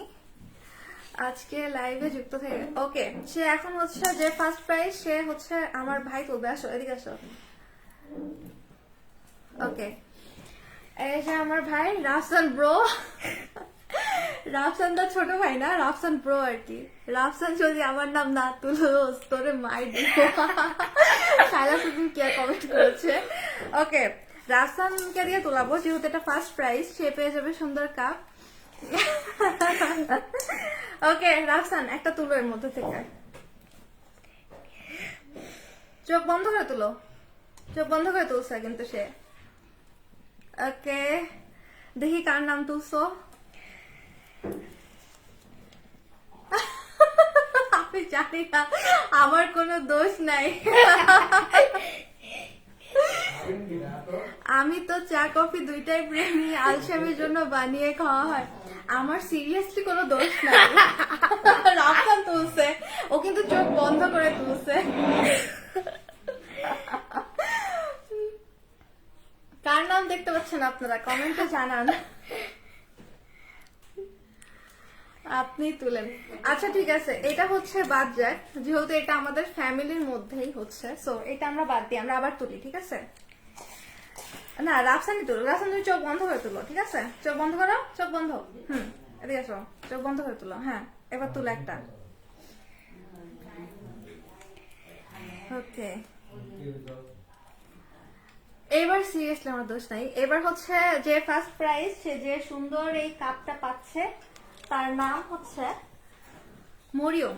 আজকে লাইভে যুক্ত থেকে। ওকে, সে এখন হচ্ছে যে ফার্স্ট প্রাইজ সে হচ্ছে আমার ভাই তুলবে। আসো এদিকে আসো। ওকে, এই যে আমার ভাই রাফসান ব্রো। রাফসান তো ছোট ভাই না, রাফসান ব্রো আর কি। রাফসান যদি আমার নাম না তুলো তোরে মাই দিব। সাইলা সুদিন কে কমেন্ট করেছে। ওকে, রাফসানকে দিয়ে তোলাবো যেহেতু এটা ফার্স্ট প্রাইজ, সে পেয়ে যাবে সুন্দর কাপ। ওকে রাফসান, একটা তুলো এর মধ্যে থেকে। চোখ বন্ধ করে তুলো, চোখ বন্ধ করে তুলছে কিন্তু সে। ওকে, দেখি কার নাম তুলছো। আমি জানি না, আমার কোনো দোষ নাই। আমি তো চা কফি দুইটাই প্রেমী, আলসামের জন্য বানিয়ে খাওয়া হয়। আমার সিরিয়াসলি কোনো দোষ নাই। রাফসান তুলছে, ও কিন্তু চোখ বন্ধ করে তুলছে। কার নাম দেখতে পাচ্ছেন আপনারা কমেন্টে জানান। আপনি তুলেন। আচ্ছা ঠিক আছে, এটা হচ্ছে বাদ যাক, যেহেতু এটা আমাদের ফ্যামিলির মধ্যেই হচ্ছে, সো এটা আমরা বাদ দিই, আমরা আবার তুলি, ঠিক আছে? না রাফসানই তুলো, রাফসান তুমি চোখ বন্ধ করে তুলো, ঠিক আছে? চোখ বন্ধ করো, চোখ বন্ধ। এদিকে আসো, চোখ বন্ধ করে তুলো। হ্যাঁ, এবার তুলো একটা। ওকে, এবার সিরিয়াসলি আমার দোষ নাই। এবার হচ্ছে যে ফার্স্ট প্রাইজ, সে যে সুন্দর এই কাপটা পাচ্ছে, তার নাম হচ্ছে মরিয়ম।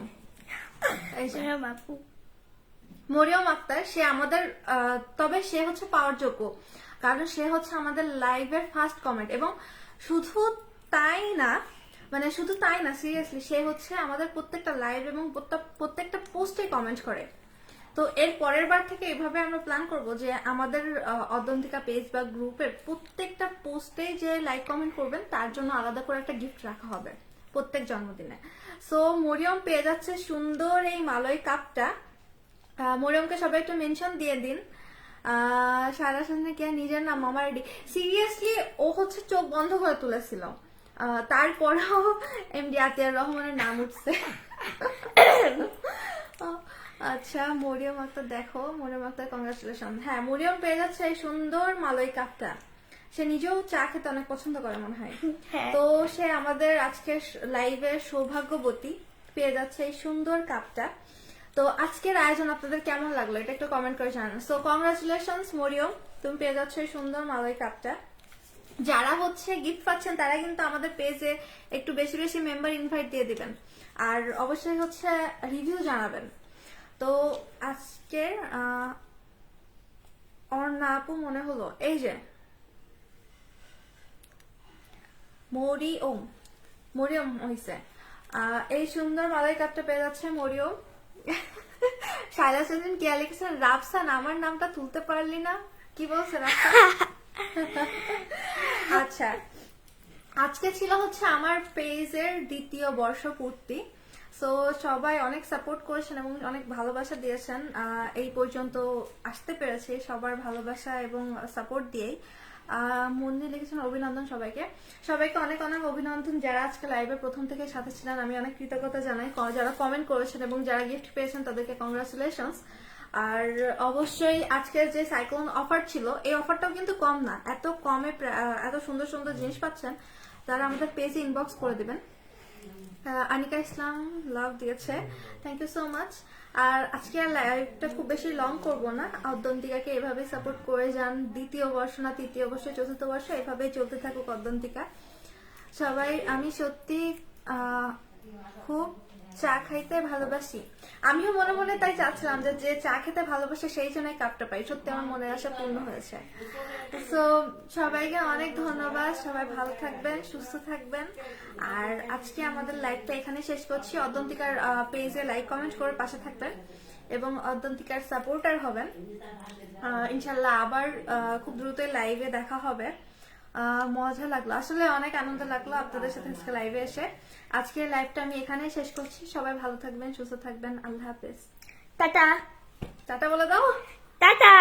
মরিয়ম আক্তার। সে আমাদের তবে সে হচ্ছে পাওয়ার যোগ্য, কারণ সে হচ্ছে আমাদের লাইভের ফার্স্ট কমেন্ট, এবং শুধু তাই না, মানে শুধু তাই না, সিরিয়াসলি সে হচ্ছে আমাদের প্রত্যেকটা লাইভ এবং প্রত্যেকটা পোস্টে কমেন্ট করে। তো এর পরের বার থেকে এভাবে আমরা প্ল্যান করব যে আমাদের অদন্তিকা পেজ বা গ্রুপের প্রত্যেকটা পোস্টে যে লাইক কমেন্ট করবেন তার জন্য আলাদা করে একটা গিফট রাখা হবে প্রত্যেক জন্মদিনে। সো মরিয়ম পেয়ে যাচ্ছে সুন্দর এই মালয় কাপটা। মরিয়মকে সবাই একটু মেনশন দিয়ে দিন। সারা সামনে কে নিজের নাম আমার রেডি। সিরিয়াসলি ও হচ্ছে চোখ বন্ধ করে তুলেছিল, তারপরেও এমডি আতিয়ার রহমানের নাম উঠছে। আচ্ছা মরিয়ম আক্তার, দেখো মরিয়ম আক্তার কংগ্রাচুলেশন। হ্যাঁ, মরিয়ম পেয়ে যাচ্ছে এই সুন্দর মালয় কাপটা। সে নিজেও চা খেতে অনেক পছন্দ করে মনে হয়। তো সে আমাদের আজকে লাইভের সৌভাগ্যবতী, পেয়ে যাচ্ছে এই সুন্দর কাপটা। তো আজকের আয়োজন আপনাদের কেমন লাগলো এটা একটু কমেন্ট করে জানান। সো কংগ্রাচুলেশনস মরিয়ম, তুমি পেয়ে যাচ্ছ এই সুন্দর মালয় কাপটা। যারা হচ্ছে গিফট পাচ্ছেন তারা কিন্তু আমাদের পেজে একটু বেশি বেশি মেম্বার ইনভাইট দিয়ে দিবেন, আর অবশ্যই হচ্ছে রিভিউ জানাবেন। তো আজকে অর্ণা আপু মনে হলো, এই যে মরিয়ম হইছে, এই সুন্দর মালাই কাপটা পেয়ে যাচ্ছে মরিয়ম। শাইলা সেদিন কে লিখেছেন, রাফসান আমার নামটা তুলতে পারলি না, কি বলছে রাফসান? আচ্ছা, আজকে ছিল হচ্ছে আমার পেজের দ্বিতীয় বর্ষপূর্তি। সো সবাই অনেক সাপোর্ট করেছেন এবং অনেক ভালোবাসা দিয়েছেন, এই পর্যন্ত আসতে পেরেছে সবার ভালোবাসা এবং সাপোর্ট দিয়েই। মন্দির লিখেছেন অভিনন্দন সবাইকে, সবাইকে অনেক অনেক অভিনন্দন। যারা আজকে লাইভে প্রথম থেকে সাথে ছিলেন আমি অনেক কৃতজ্ঞতা জানাই, যারা কমেন্ট করেছেন এবং যারা গিফট পেয়েছেন তাদেরকে কংগ্রাচুলেশনস। আর অবশ্যই আজকের যে সাইক্লোন অফার ছিল, এই অফারটাও কিন্তু কম না, এত কমে এত সুন্দর সুন্দর জিনিস পাচ্ছেন, তারা আমাদের পেজে ইনবক্স করে দিবেন। আনিকা ইসলাম লাভ দিয়েছে, থ্যাংক ইউ সো মাচ। আর আজকে আর লাইভটা খুব বেশি লং করবো না, অদ্যন্তিকাকে এভাবে সাপোর্ট করে যান, দ্বিতীয় বর্ষ না তৃতীয় বর্ষ চতুর্থ বর্ষ এভাবেই চলতে থাকুক অদ্যন্তিকা। সবাই, আমি সত্যি খুব চা খাইতে ভালোবাসি। আমিও মনে মনে তাই চাচ্ছিলাম যে চা খেতে ভালোবাসে সেই জন্য কাপটা পাই, সত্যি আমার মনের আশা পূর্ণ হয়েছে। তো সবাইকে অনেক ধন্যবাদ, সবাই ভালো থাকবেন, সুস্থ থাকবেন। আর আজকে আমাদের লাইভটা এখানে শেষ করছি। অদ্যন্তিকার পেজে লাইক কমেন্ট করে পাশে থাকবেন এবং অদ্যন্তিকার সাপোর্টার হবেন। ইনশাল্লাহ আবার খুব দ্রুতই লাইভে দেখা হবে। মজা লাগলো, আসলে অনেক আনন্দ লাগলো আপনাদের সাথে আজকে লাইভে এসে। আজকের লাইভটা আমি এখানে শেষ করছি, সবাই ভালো থাকবেন, সুস্থ থাকবেন, আল্লাহ হাফেজ, টাটা। টাটা বলে দাও, টাটা।